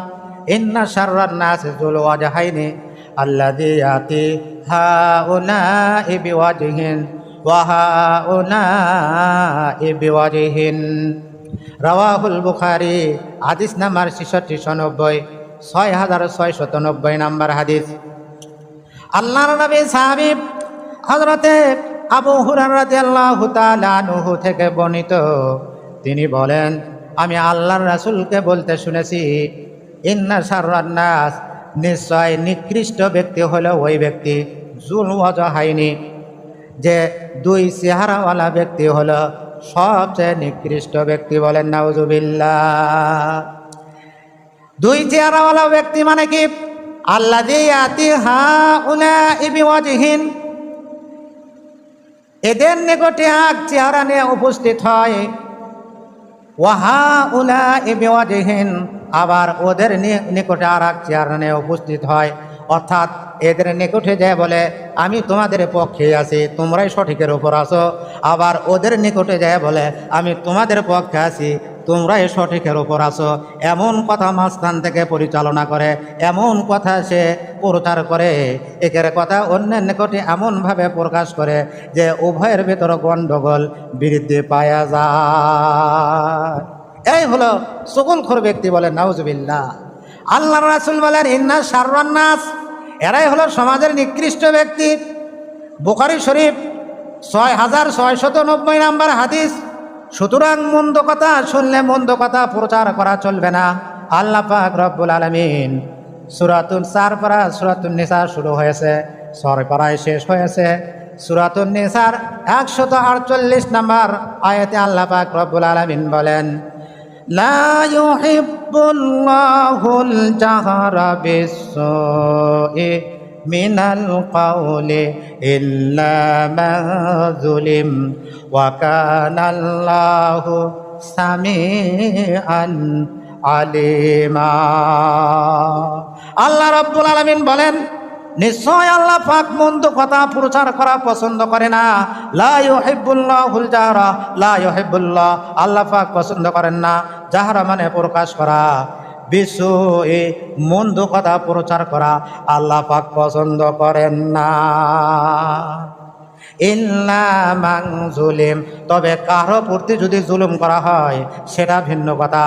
ইন্না শাররান নাসি যুল ওয়াজহাইনি আল্লাযী ইয়াতি হাউনাই বিওয়াজহিন وهؤلاء بوجه রাওয়াহুল বুখারী হাদিস নাম্বার 6690 6690 নাম্বার হাদিস। আল্লাহর নবী সাহাবী হযরতে আবু হুরায়রা রাদিয়াল্লাহু তাআলা আনহু থেকে বর্ণিত, তিনি বলেন, আমি আল্লাহর রাসূলকে বলতে শুনেছি, ইন্না শাররান নাস, নিশ্চয় নিকৃষ্ট ব্যক্তি হলো ওই ব্যক্তি, যুল ওয়াজহাইনি, যে দুই চেহারাওয়ালা ব্যক্তি হলো সবচেয়ে নিকৃষ্ট ব্যক্তি। বলেন নাউজুবিল্লাহ। দুই চেহারাওয়ালা ব্যক্তি মানে কি? আল্লাযী ইয়াতি হাউলাঈ বিওয়াজহিন, এদের নিকটে এক চেহারা নিয়ে উপস্থিত হয়, ওয়া হাউলাঈ বিওয়াজহিন, আবার ওদের নিকটে আর এক চেহারা নিয়ে উপস্থিত হয়। অর্থাৎ এদের নিকটে যায় বলে আমি তোমাদের পক্ষে আছি, তোমরাই সঠিকের উপর আছো, আবার ওদের নিকটে যায় বলে আমি তোমাদের পক্ষে আছি, তোমরাই সঠিকের উপর আছো। এমন কথা মাঝখান থেকে পরিচালনা করে, এমন কথা সে প্রচার করে, একের কথা অন্যের নিকটে এমনভাবে প্রকাশ করে যে উভয়ের ভেতর গণ্ডগোল বৃদ্ধি পাওয়া যায়। এই হলো চুগলখোর ব্যক্তি। বলেন নাউজুবিল্লাহ। আল্লাহর রাসূল বলেন, ইন্না শাররান নাস, এরাই হলো সমাজের নিকৃষ্ট ব্যক্তি। বুখারী শরীফ 6690 নাম্বার হাদিস। সুতরাং মন্দ কথা শুনলে মন্দ কথা প্রচার করা চলবে না। আল্লাহ পাক রব্বুল আলামিন সূরাতুন 4 পারা সূরাতুন নিসা শুরু হয়েছে, 6 পারায় শেষ হয়েছে। সূরাতুন নিসার 148 নাম্বার আয়াতে আল্লাহ পাক রব্বুল আলামিন বলেন, লা ইউহিব্বুল্লাহুল জাহরা বিস-সুই মিনাল কাওলি ইল্লা মান যুলিম ওয়া কানাল্লাহু সামিআন আলিমা। আল্লাহ রাব্বুল আলামিন বলেন, নিশ্চয় আল্লাহ পাক মন্দ কথা প্রচার করা পছন্দ করে না। লা ইউহিব্বুল্লাহুল জাহরা, লা ইউহিব্বুল্লাহ, আল্লাহ পাক পছন্দ করেন না। জাহরা মানে প্রকাশ করা, বিসুই মন্দ কথা প্রচার করা আল্লাহ পাক পছন্দ করেন না। ইল্লা মান যুলিম, তবে কারো প্রতি যদি জুলুম করা হয় সেটা ভিন্ন কথা।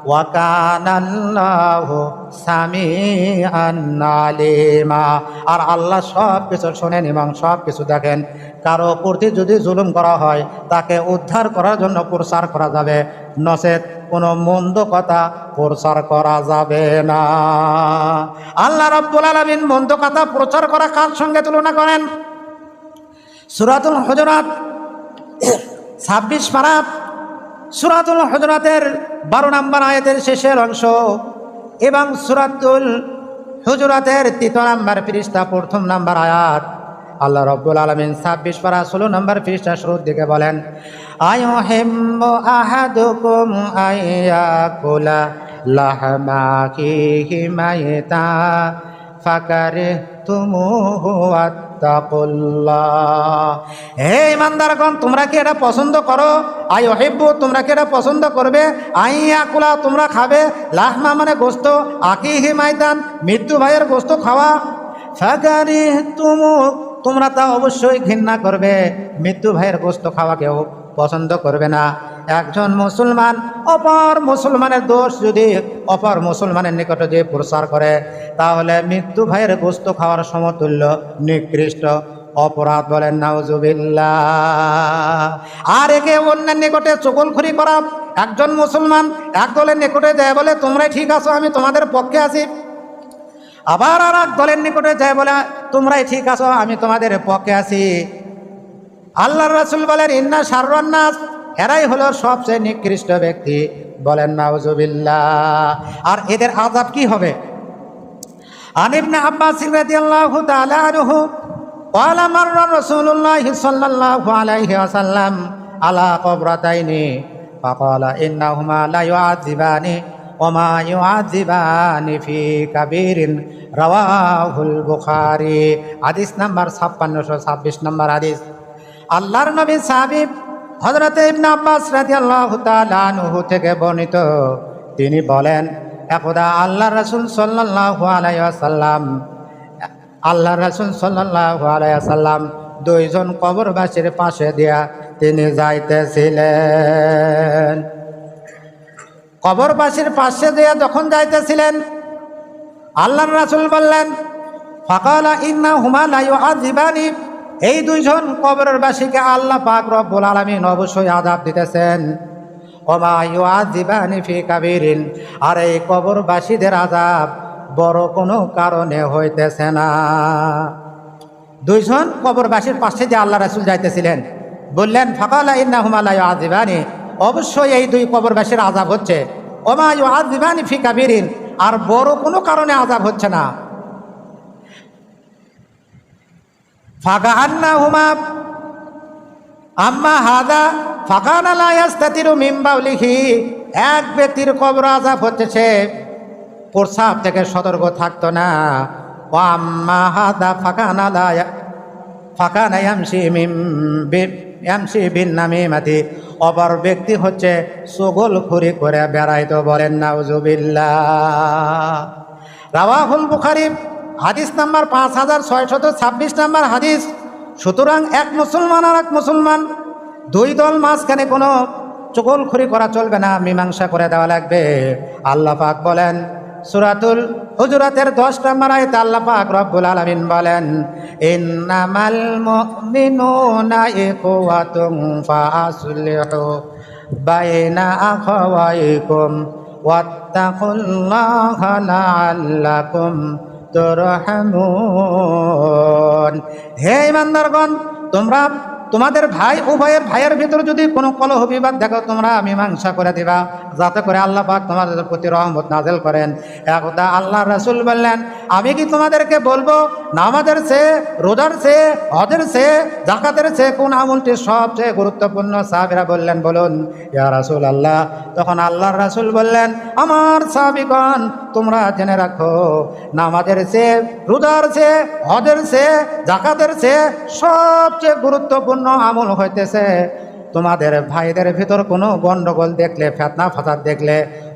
ওয়া কানাল্লাহু সামিআন আলিমা, আর আল্লাহ সব কিছু শোনেন এবং সব কিছু দেখেন। কারো প্রতি যদি জুলুম করা হয় তাকে উদ্ধার করার জন্য প্রচার করা যাবে, নচেত কোনো মন্দ কথা প্রচার করা যাবে না। আল্লাহ রাব্বুল আলামিন মন্দ কথা প্রচার করা কার সঙ্গে তুলনা করেন? সূরাতুল হুজুরাত 26 পারা, সূরাতুল হুজুরাতের 12 নম্বর আয়াতের শেষের অংশ এবং সূরাতুল হুজুরাতের 3 নম্বর পৃষ্ঠা 1 নম্বর আয়াত। আল্লাহ রাব্বুল আলামিন 26 পারা 16 নম্বর পৃষ্ঠা শুরুর দিকে বলেন, আয়ুহিম্মু আহাদুকুম আইয়াকুলা লাহমা আখিহি মাইতা ফাকারিহতুমুহু ওয়াত্তাকুল্লাহ। হে ইমানদারগণ, তোমরা কি এটা পছন্দ করো? আইয়ুহিব্বু, তোমরা কি এটা পছন্দ করবে? আইয়াকুলা, তোমরা খাবে, লাহমা মানে গোশত, আখিহি মাইতান, মৃত্যু ভাইয়ের গোশত খাওয়া, ফাকারিহতুমু, তোমরা তা অবশ্যই ঘৃণা করবে। মৃত্যু ভাইয়ের গোশত খাওয়া কেউ পছন্দ করবে না। একজন মুসলমান অপর মুসলমানের দোষ যদি অপর মুসলমানের নিকটে যে প্রচার করে তাহলে মৃত্যু ভাইয়ের গোশত খাওয়ার সমতুল্য নিকৃষ্ট অপরাধ। বলেন নাউজুবিল্লাহ। আর একে অন্যের নিকটে চুগলখড়ি করা, একজন মুসলমান এক দলের নিকটে যায় বলে তোমরাই ঠিক আছো, আমি তোমাদের পক্ষে আছি, আবার আর এক দলের নিকটে যায় বলে তোমরাই ঠিক আছো, আমি তোমাদের পক্ষে আছি। আল্লাহর রাসূল বলেন, ইন্না শাররান নাস, এরাই হলো সবচেয়ে নিকৃষ্ট ব্যক্তি। বলেন নাউজুবিল্লাহ। আর এদের আযাব কি হবে? আন ইবনে আব্বাস রাদিয়াল্লাহু তাআলা আনহু ক্বালা মাররা রাসূলুল্লাহ সাল্লাল্লাহু আলাইহি ওয়াসাল্লাম আলা কবরাতাইনি ফাকালা ইন্নাহুমা লা ইউআযিবানি ওয়া মা ইউআযিবানি ফি কাবীরিন, রাওয়াহুল বুখারী। হাদিস নাম্বার 5626 নম্বর হাদিস। আল্লাহর নবী সাহাবী হযরত ইবনে আব্বাস রাদিয়াল্লাহু তাআলা আনহু থেকে বর্ণিত, তিনি বলেন, একদা আল্লাহর রাসূল সাল্লাল্লাহু আলাইহি ওয়াসাল্লাম দুইজন কবরবাসীর পাশে দিয়া তিনি যাইতেছিলেন। কবরবাসীর পাশে দিয়া যখন যাইতেছিলেন, আল্লাহর রাসূল বললেন, ফাকালা ইন্নাহুমা লা ইউআযিবানি, এই দুইজন কবরবাসীকে আল্লাহ পাক রব্বুল আলামিন অবশ্যই আযাব দিতেছেন। ওমা ইউআযিবানি ফি কাবীরিন, আর এই কবরবাসীদের আযাব বড় কোনো কারণে হইতেছে না। দুইজন কবরবাসীর পাশে যে আল্লাহ রাসূল যাইতেছিলেন, বললেন ফাকালা ইন্নাহুমা লা ইউআযিবানি, অবশ্যই এই দুই কবরবাসীর আযাব হচ্ছে। ওমা ইউআযিবানি ফি কাবীরিন, আর বড় কোনো কারণে আযাব হচ্ছে না। ফাকান্নাহুমা আম্মা হাদা ফাকানা লা ইস্তাতিরু মিন বাউলিহি, এক ব্যক্তির কবর আযাব হচ্ছে, সে প্রস্রাব থেকে সতর্ক থাকতো না। ওয়া আম্মা হাদা ফাকানা ইয়ামশি বিন নামিমাতি, অপর ব্যক্তি হচ্ছে চগলখুরি করে বেড়াইতো। বলেন নাউজুবিল্লাহ। রাওয়াহুল বুখারী, হাদিস নাম্বার 5626 নাম্বার হাদিস। সুতরাং এক মুসলমান আর এক মুসলমান, দুই দল মাঝখানে কোনো চগলখুরি করা চলবে না, মীমাংসা করে দেওয়া লাগবে। আল্লাহ পাক বলেন সূরাতুল হুজুরাতের 10 নম্বর আয়াতে আল্লাহ পাক রব্বুল আলামিন বলেন, ইন্নামাল মুমিনুনা ইখওয়াতুন ফাআসলিহু বাইনা আখাওয়াইকুম ওয়াত্তাকুল্লাহা লাআল্লাকুম তুরহামুন। হে ঈমানদারগণ, তোমরা তোমাদের ভাই উভয়ের ভাইয়ের ভিতর যদি কোনো কলহ বিবাদ দেখো, তোমরা মীমাংসা করে দিবা, যাতে করে আল্লাহ পাক তোমাদের প্রতি রহমত নাযিল করেন। একদা আল্লাহ রাসূল বললেন, আমি কি তোমাদেরকে বলবো নামাজের চেয়ে, রোজার চেয়ে, হজের চেয়ে, যাকাতের চেয়ে কোন আমলটি সবচেয়ে গুরুত্বপূর্ণ? সাহাবীরা বললেন, বলুন ইয়া রাসূলুল্লাহ। তখন আল্লাহর রাসূল বললেন, আমার সাহাবীগণ, তোমরা জেনে রাখো, নামাজের চেয়ে, রোজার চেয়ে, হজের চেয়ে, যাকাতের চেয়ে সবচেয়ে গুরুত্বপূর্ণ আমল হইতেছে তোমাদের ভাইদের ভিতর কোনো গন্ডগোল দেখলে, ফিতনা ফাসাদ দেখলে,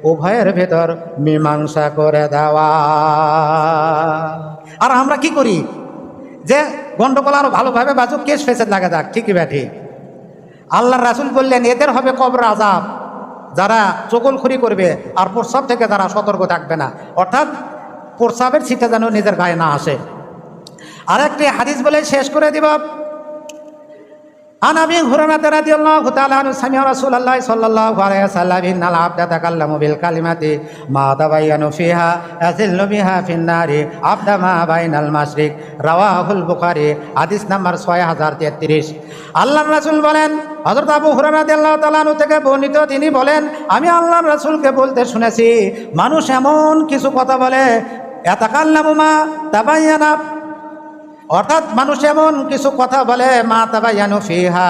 উভয়ের ভিতর মীমাংসা করে দেওয়া। আর আমরা কি করি যে গন্ডগোল আরো ভালোভাবে বাজুক, কেস ফেসেদ লাগা যাক, ঠিকই ব্যাঠি। আল্লাহর রাসূল বললেন, এদের হবে কবর আযাব, যারা চগলখুরি করবে আর প্রস্রাব থেকে যারা সতর্ক থাকবে না, অর্থাৎ প্রস্রাবের ছিটা যেন নিজের গায়ে না আসে। আরেকটি হাদিস বলে শেষ করে দিব। عن ابي هريره رضي الله تعالى عنه سمع رسول الله صلى الله عليه وسلم ان العبد يتكلم بالكلمه ما تبين فيها يزل بها في النار عبد ما بين المشرق رواه البخاري حديث নাম্বার 6033। আল্লাহর রাসূল বলেন, হযরত আবু হুরায়রা রাদিয়াল্লাহু তাআলা আনহু থেকে বর্ণিত, তিনি বলেন, আমি আল্লাহর রাসূলকে বলতে শুনেছি, মানুষ এমন কিছু কথা বলে, ইয়াতাকাল্লামু মা তাবায়ানা, অর্থাৎ মানুষ এমন কিছু কথা বলে, মা তাবায়ানু ফিহা,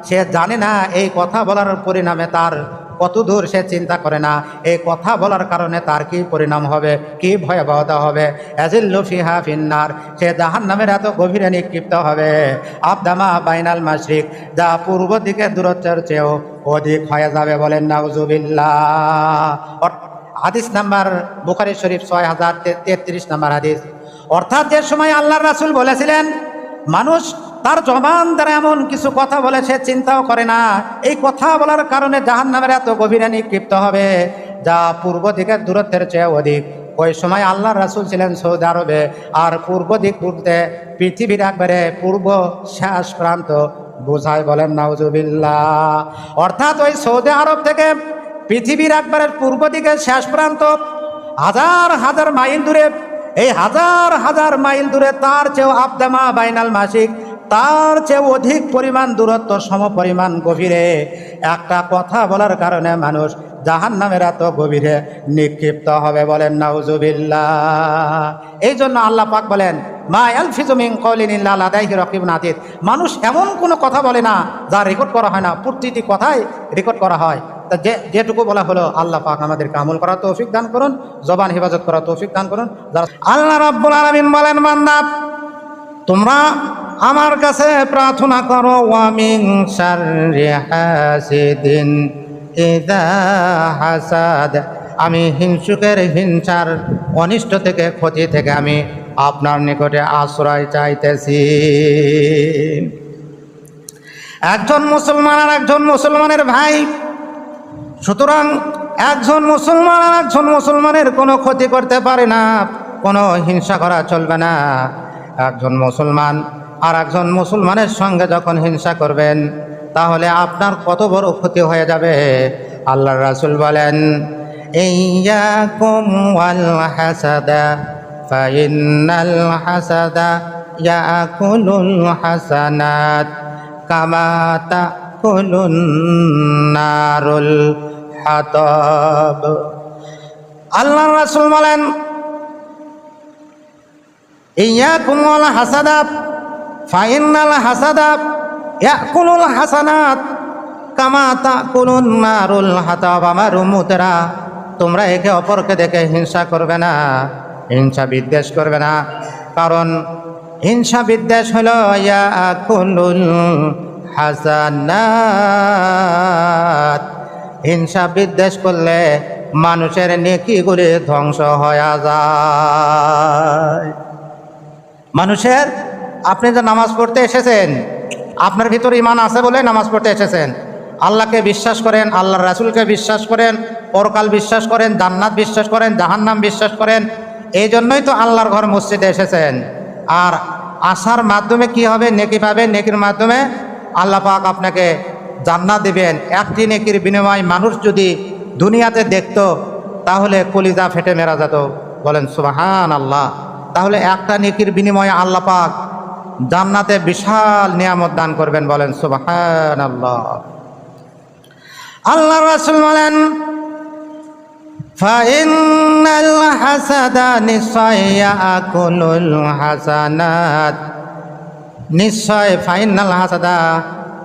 সে জানে না এই কথা বলার পরিণামে তার কত দূর, সে চিন্তা করে না এই কথা বলার কারণে তার কি পরিণাম হবে, কি ভয়াবহতা হবে। ইয়াজিল্লু ফিহা ফিন্নার, সে জাহান্নামের এত গভীরে নিক্ষিপ্ত হবে। আবদামা বাইনাল মাশরিক, যা পূর্ব দিকের দূরত্বের চেয়েও অধিক হয়ে যাবে। বলেন নাউজুবিল্লাহ। হাদিস নাম্বার বুখারী শরীফ 6033 নম্বর হাদিস। অর্থাৎ যে সময় আল্লাহর রাসূল বলেছিলেন, মানুষ তার জবান দ্বারা এমন কিছু কথা বলে সে চিন্তাও করে না এই কথা বলার কারণে জাহান্নামের এত গভীরে নিক্ষিপ্ত হবে, যা পূর্ব দিকের দূরত্বের চেয়ে অধিক। ওই সময় আল্লাহর রাসূল ছিলেন সৌদি আরবে, আর পূর্ব দিক বলতে পৃথিবীর একবারে পূর্ব শেষ প্রান্ত বোঝায়। বলেন নাউজুবিল্লাহ। অর্থাৎ ওই সৌদি আরব থেকে পৃথিবীর একবারে পূর্ব দিকের শেষ প্রান্ত হাজার হাজার মাইল দূরে, এই হাজার হাজার মাইল দূরে, তার চেয়েও আবদামা বাইনাল মাসিক, তার চেয়ে অধিক পরিমাণ দূরত্ব, সম পরিমাণ গভীরে একটা কথা বলার কারণে মানুষ জাহান্নামের এত গভীরে নিক্ষিপ্ত হবে। বলেন নাউজুবিল্লাহ। এই জন্য আল্লাহ পাক বলেন, মা ইয়ালফিজু মিন কওলিন ইল্লা লাদাইহি রাকিবুন আতীদ, মানুষ এমন কোনো কথা বলে না যা রেকর্ড করা হয় না, প্রতিটি কথাই রেকর্ড করা হয়। তা যেটুকু বলা হলো, আল্লাহ পাক আমাদেরকে আমল করার তৌফিক দান করুন, জবান হেফাজত করার তৌফিক দান করুন। আল্লাহ রাব্বুল আলামিন বলেন, বান্দা তোমরা আমার কাছে প্রার্থনা করো, ওয়া মিন শাররি হাসিদিন ইযা হাসাদ, আমি হিংসুকের হিংসার অনিষ্ট থেকে, ক্ষতি থেকে আমি আপনার নিকটে আশ্রয় চাইতেছি। একজন মুসলমান আর একজন মুসলমানের ভাই, সুতরাং একজন মুসলমান আর একজন মুসলমানের কোনো ক্ষতি করতে পারে না, কোনো হিংসা করা চলবে না। একজন মুসলমান আর একজন মুসলমানের সঙ্গে যখন হিংসা করবেন তাহলে আপনার কত বড় ক্ষতি হয়ে যাবে। আল্লাহর রাসূল বলেন, ইয়্যাকুম ওয়াল হাসাদা ফাইন্নাল হাসাদা ইয়াকুলুল হাসানাত কামা তাকুলুন নারুল হাতাব। আল্লাহর রাসূল বলেন, ইয়্যাকুম ওয়াল হাসাদা ফাইন্নাল হাসাদা ইয়াকুলুল হাসানাত কামা তাকুলুন নারুল হাতাব। আমার উম্মতেরা, তোমরা একে অপরকে দেখে হিংসা করবে না, হিংসা বিদ্বেষ করবে না, কারণ হিংসা বিদ্বেষ হলো ইয়াকুলুল হাসানাত। হিংসা বিদ্বেষ করলে মানুষের নেকিগুলি ধ্বংস হয়ে যায়। মানুষের, আপনি যে নামাজ পড়তে এসেছেন, আপনার ভিতরে ঈমান আছে বলে নামাজ পড়তে এসেছেন, আল্লাহকে বিশ্বাস করেন, আল্লাহর রাসূলকে বিশ্বাস করেন, পরকাল বিশ্বাস করেন, জান্নাত বিশ্বাস করেন, জাহান্নাম বিশ্বাস করেন, এই জন্যই তো আল্লাহর ঘর মসজিদে এসেছেন। আর আসার মাধ্যমে কি হবে? নেকি পাবেন, নেকির মাধ্যমে আল্লাহ পাক আপনাকে জান্নাত দিবেন। একটি নেকির বিনিময় মানুষ যদি দুনিয়াতে দেখতো তাহলে কলিজা ফেটে মেরা যেত। বলেন সুবহানাল্লাহ। তাহলে একটা নেকির বিনিময়ে আল্লাহ পাক জান্নাতে বিশাল নিয়ামত দান করবেন। বলেন সুবহানাল্লাহ। আল্লাহ রাসূল বলেন, ফাইন্নাল হাসাদা নিশ্চয় ইয়াকুলুল হাসানাত, নিশ্চয় ফাইন্নাল হাসাদা,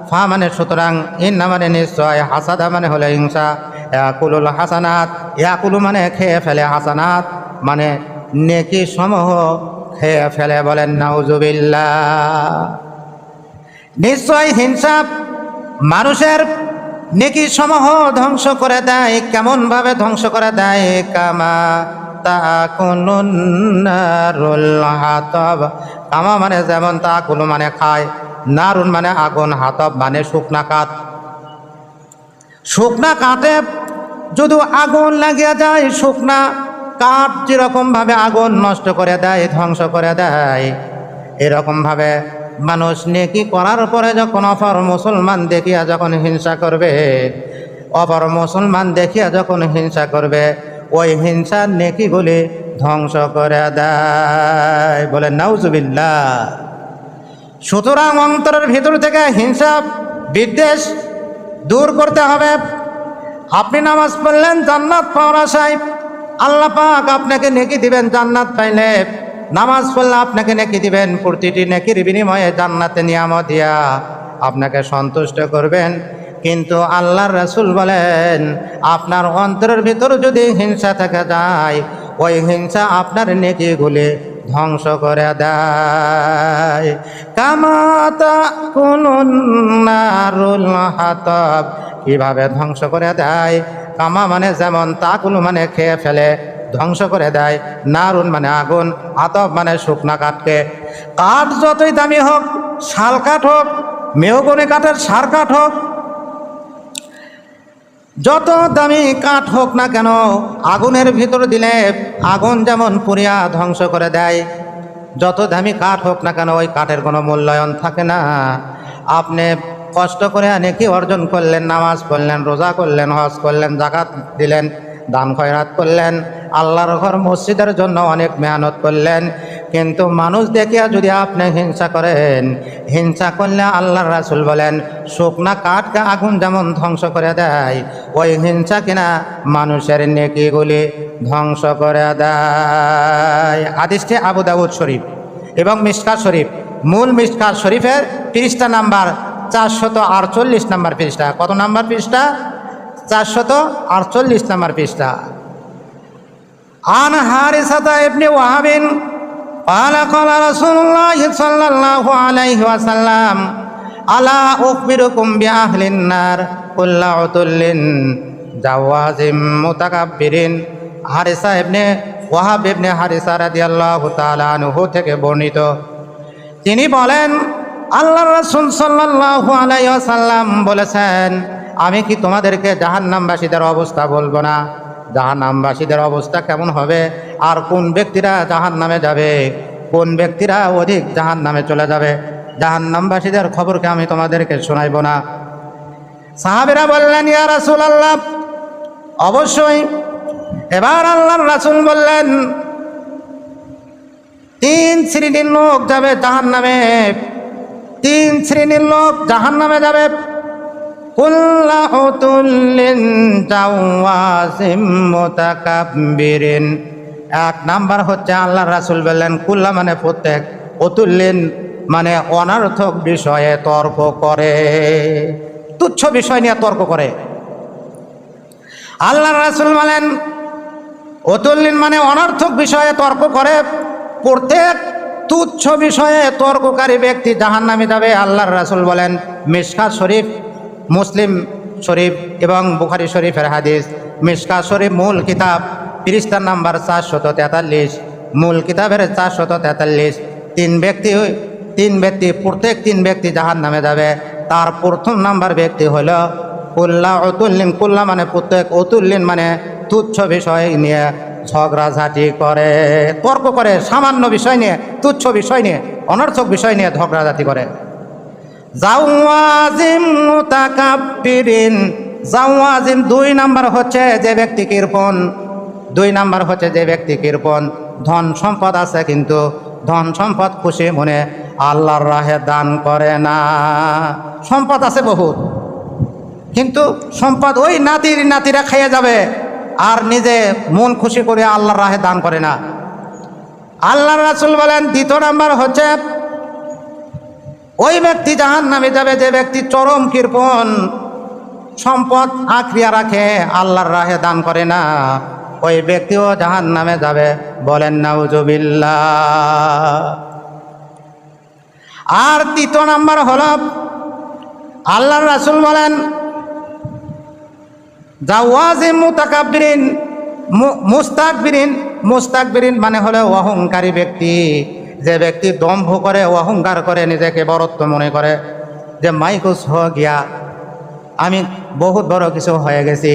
ফা মানে সুতরাং, ইন্না মানে নিশ্চয়, হাসাদা মানে হলো হিংসা, ইয়াকুলুল হাসানাত, ইয়াকুলু মানে খেয়ে ফেলে, হাসানাত মানে নেকি সমূহ খেয়ে ফেলে। বলেন নাউজুবিল্লাহ। নিশ্চয় হিংসা মানুষের নেকি সমূহ ধ্বংস করে দেয়। কেমন ভাবে ধ্বংস করে দেয়? কামা তাকুলুন নারুল হাতাব। কামা মানে যেমন, তাকুলু মানে খায়, নারুন মানে আগুন, হাতাব মানে শুকনা কাঠ। শুকনা কাঠে যদি আগুন লাগিয়ে যায়, শুকনা কাঠ যেরকমভাবে আগুন নষ্ট করে দেয়, ধ্বংস করে দেয়, এরকমভাবে মানুষ নেকি করার পরে যখন অপর মুসলমান দেখিয়া যখন হিংসা করবে, অপর মুসলমান দেখিয়া যখন হিংসা করবে, ওই হিংসার নেকিগুলি ধ্বংস করে দেয়। বলে নাউজুবিল্লাহ। সুতরাং অন্তরের ভিতর থেকে হিংসা বিদ্বেষ দূর করতে হবে। আপনি নামাজ পড়লেন জান্নাত পাওয়ার আশায়, আল্লাহ পাক আপনাকে নেকি দিবেন। জান্নাত পাইলে নামাজ পড়লে আপনাকে নেকি দিবেন, প্রতিটি নেকির বিনিময়ে জান্নাতে নিয়ামত দিয়া আপনাকে সন্তুষ্ট করবেন। কিন্তু আল্লাহর রাসূল বলেন, আপনার অন্তরের ভিতর যদি হিংসা থেকে যায়, ওই হিংসা আপনার নেকিগুলি ধ্বংস করে দেয়। কামা তাকুলুন নারুল হাতাব। কিভাবে ধ্বংস করে দেয়? কামা মানে যেমন, তাকুলু মানে খেয়ে ফেলে, ধ্বংস করে দেয়, নারুন মানে আগুন, হাতাব মানে শুকনা কাঠকে। কাঠ যতই দামি হোক, শাল কাঠ হোক, মেহগনি কাঠের সার কাঠ হোক, যত দামি কাঠ হোক না কেন, আগুনের ভিতর দিলে আগুন যেমন পুড়িয়া ধ্বংস করে দেয়, যত দামি কাঠ হোক না কেন ওই কাঠের কোনো মূল্যায়ন থাকে না। আপনি কষ্ট করে নেকি অর্জন করলেন, নামাজ পড়লেন, রোজা করলেন, হজ করলেন, যাকাত দিলেন, দান খয়রাত করলেন, আল্লাহর ঘর মসজিদের জন্য অনেক মেহনত করলেন, কিন্তু মানুষ দেখিয়া যদি আপনি হিংসা করেন, হিংসা করলে আল্লাহর রাসূল বলেন, শুকনা কাঠকে আগুন যেমন ধ্বংস করে দেয়, ওই হিংসা কিনা মানুষের নেকিগুলি ধ্বংস করে দেয়। হাদিসটি আবু দাউদ শরীফ এবং মিশকাত শরীফ। মূল মিশকাত শরীফের পৃষ্ঠা নাম্বার 448 নাম্বার পৃষ্ঠা। কত নাম্বার পৃষ্ঠা? 448 নাম্বার পৃষ্ঠা। আন হারিসাতা ইবনে ওয়াহাবিন قال قال رسول الله صلى الله عليه وسلم ألا أخبركم بأهل النار كل عتل جواز متكبر। হারিসা ইবনে ওয়াহাব ইবনে হারিসা রাদিয়াল্লাহু তাআলা আনহু থেকে বর্ণিত। তিনি বলেন, আল্লাহর রাসূল সাল্লাল্লাহু আলাইহি ওয়াসাল্লাম বলেছেন, আমি কি তোমাদেরকে জাহান্নামবাসীদের অবস্থা বলবো না? জাহান্নামবাসীদের অবস্থা কেমন হবে, আর কোন ব্যক্তিরা জাহান্নামে যাবে, কোন ব্যক্তিরা অধিক জাহান্নামে চলে যাবে, জাহান্নামবাসীদের খবরকে আমি তোমাদেরকে শোনাইব না? সাহাবীরা বললেন, ইয়া রাসূলুল্লাহ, অবশ্যই। এবার আল্লাহর রাসূল বললেন, 3 শ্রেণীর লোক যাবে জাহান্নামে, 3 শ্রেণীর লোক জাহান্নামে যাবে। কুল্লা উতুল্লিন জাওয়াজিম মুতাকাব্বিরিন। 1 নাম্বার হচ্ছে আল্লাহর রাসূল বললেন, কুল্লা মানে প্রত্যেক, উতুল্লিন মানে অনর্থক বিষয়ে তর্ক করে, তুচ্ছ বিষয় নিয়ে তর্ক করে। আল্লাহর রাসূল বলেন, উতুল্লিন মানে অনর্থক বিষয়ে তর্ক করে, প্রত্যেক তুচ্ছ বিষয়ে তর্ককারী ব্যক্তি জাহান্নামে যাবে। আল্লাহর রাসূল বলেন, মিশকাত শরীফ, মুসলিম শরীফ এবং বুখারী শরীফের হাদিস। মিশকাত শরীফ মূল কিতাব, পৃষ্ঠা নাম্বার 443, মূল কিতাবের 443। 3 ব্যক্তি প্রত্যেক 3 ব্যক্তি জাহান্নামে যাবে। তার প্রথম নাম্বার ব্যক্তি হলো কুল্লা উতুল্লিন। কুল্লা মানে প্রত্যেক, উতুল্লিন মানে তুচ্ছ বিষয় নিয়ে ঝগড়াঝাটি করে, তর্ক করে, সামান্য বিষয় নিয়ে, তুচ্ছ বিষয় নিয়ে, অনর্থক বিষয় নিয়ে ঝগড়াঝাটি করে। জাওয়াজিম মুতাকাব্বিরিন। জাওয়াজিম 2 নাম্বার হচ্ছে যে ব্যক্তি কৃপণ। 2 নাম্বার হচ্ছে যে ব্যক্তি কৃপণ, ধন সম্পদ আছে কিন্তু ধন সম্পদ খুশি মনে আল্লাহর রাহে দান করে না। সম্পদ আছে বহুত, কিন্তু সম্পদ ওই নাতিরা খেয়ে যাবে, আর নিজে মন খুশি করে আল্লাহর রাহে দান করে না। আল্লাহর রাসূল বলেন, 2 নাম্বার হচ্ছে ওই ব্যক্তি জাহান্নামে যাবে যে ব্যক্তি চরম কৃপণ, সম্পদ আঁকড়িয়া রাখে, আল্লাহর রাহে দান করে না, ওই ব্যক্তিও জাহান্নামে যাবে। বলেন নাউজুবিল্লাহ। আর 3 নাম্বার হল আল্লাহর রাসূল বলেন, জাওয়াজিম মুতাকাব্বিরিন। মুস্তাকবিরিন মানে হলো অহংকারী ব্যক্তি, যে ব্যক্তি দম্ভ করে, অহংকার করে, নিজেকে বড়ত্ব মনে করে, যে মাই কুছ হো গিয়া, আমি বহুত বড় কিছু হয়ে গেছি,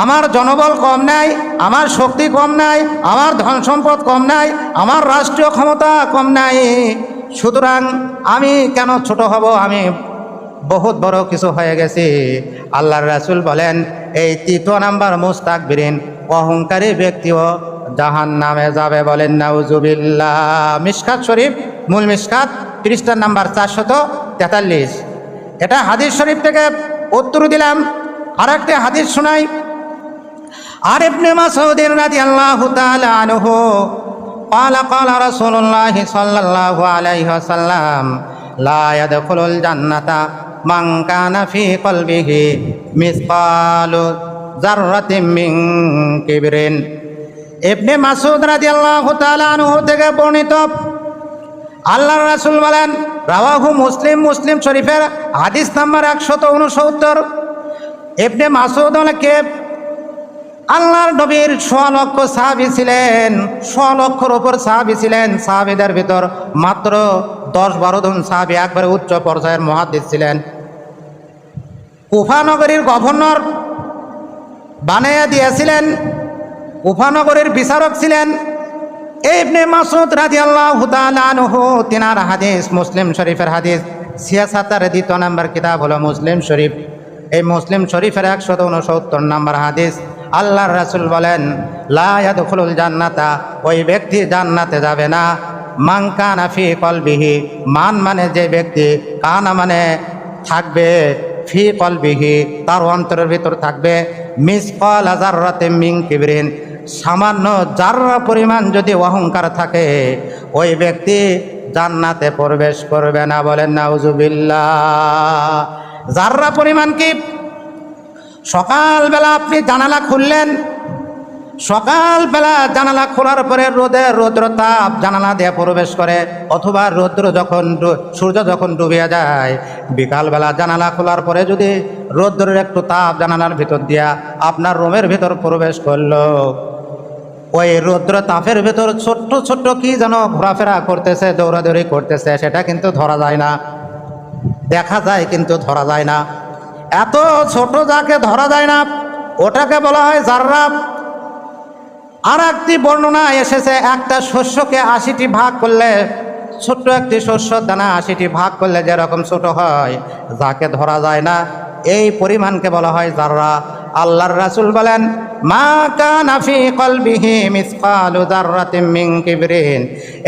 আমার জনবল কম নাই, আমার শক্তি কম নাই, আমার ধন সম্পদ কম নাই, আমার রাষ্ট্রীয় ক্ষমতা কম নাই, সুতরাং আমি কেন ছোট হব, আমি বহুত বড় কিছু হয়ে গেছি। আল্লাহর রাসূল বলেন, এই 3 নাম্বার মুস্তাকবিরিন, অহংকারী ব্যক্তিও জাহান্নামে যাবে। বলেন নাউজুবিল্লাহ। মিশকাত শরীফ, মূল মিশকাত, পৃষ্ঠা নাম্বার 443। এটা হাদিস শরীফ থেকে উত্তর দিলাম। আরেকটি হাদিস শোনাই। আর ইবনে মাসউদ রাদিয়াল্লাহু তাআলা আনহু قال رسول الله صلى الله عليه وسلم لا يدخل الجنة من كان في قلبه مثقال ذرة من كبر। ইবনে মাসউদ রাদিয়াল্লাহু তাআলা আনহু থেকে বর্ণিত, আল্লাহর রাসূল বলেন, রাওয়াহু মুসলিম শরীফের হাদিস নাম্বার 169। ইবনে মাসউদ কে আল্লাহর নবীর 100 লক্ষ সাহাবী ছিলেন, 100 লক্ষর ওপর সাহাবী ছিলেন। সাহাবীদের ভিতর মাত্র 10-12 জন সাহাবী একবারে উচ্চ পর্যায়ের মুহাদ্দিস ছিলেন। কুফা নগরীর গভর্নর বানাইয়া দিয়েছিলেন, কুফা নগরীর বিচারক ছিলেন ইবনে মাসউদ রাদিয়াল্লাহু তাআলা আনহু। তিনার হাদিস মুসলিম শরীফের হাদিস। 76 নাম্বার কিতাব হলো মুসলিম শরীফ। এই মুসলিম শরীফের 169 নাম্বার হাদিস। আল্লাহর রাসূল বলেন, লা ইয়াদখুলুল জান্নাতা, ওই ব্যক্তি জান্নাতে যাবে না, মান কানা ফি কলবিহি, মান মানে যে ব্যক্তি, কানা মানে থাকবে, ফি কলবিহি তার অন্তরের ভিতর থাকবে, মিসকাল যাররাতিন মিন কিবরিন, সামান্য জাররা পরিমাণ যদি অহংকার থাকে, ওই ব্যক্তি জান্নাতে প্রবেশ করবে না। বলেন নাউজুবিল্লাহ। জাররা পরিমাণ কি? সকালবেলা আপনি জানালা খুললেন, সকালবেলা জানালা খোলার পরে রৌদ্র তাপ জানালা দিয়ে প্রবেশ করে, অথবা সূর্য যখন ডুবিয়া যায়, বিকালবেলা জানালা খোলার পরে যদি রৌদ্রের একটু তাপ জানালার ভিতর দিয়া আপনার রুমের ভিতর প্রবেশ করলো, ওই রৌদ্র তাপের ভেতর ছোট্ট ছোট্ট কি যেন ঘোরাফেরা করতেছে, দৌড়াদৌড়ি করতেছে, সেটা কিন্তু ধরা যায় না। দেখা যায় কিন্তু ধরা যায় না। এত ছোট যাকে ধরা যায় না ওটাকে বলা হয় জাররা। আর একটি বর্ণনা এসেছে একটা শস্যকে ৮০টি ভাগ করলে, ছোট্ট একটি শস্য দানা ৮০টি ভাগ করলে যেরকম ছোট হয়, যাকে ধরা যায় না এই পরিমাণকে বলা হয় জাররা। আল্লাহর রাসূল বলেন, মা কানা ফি কলবিহি মিসকালু যাররাতিন মিন কিবরিন,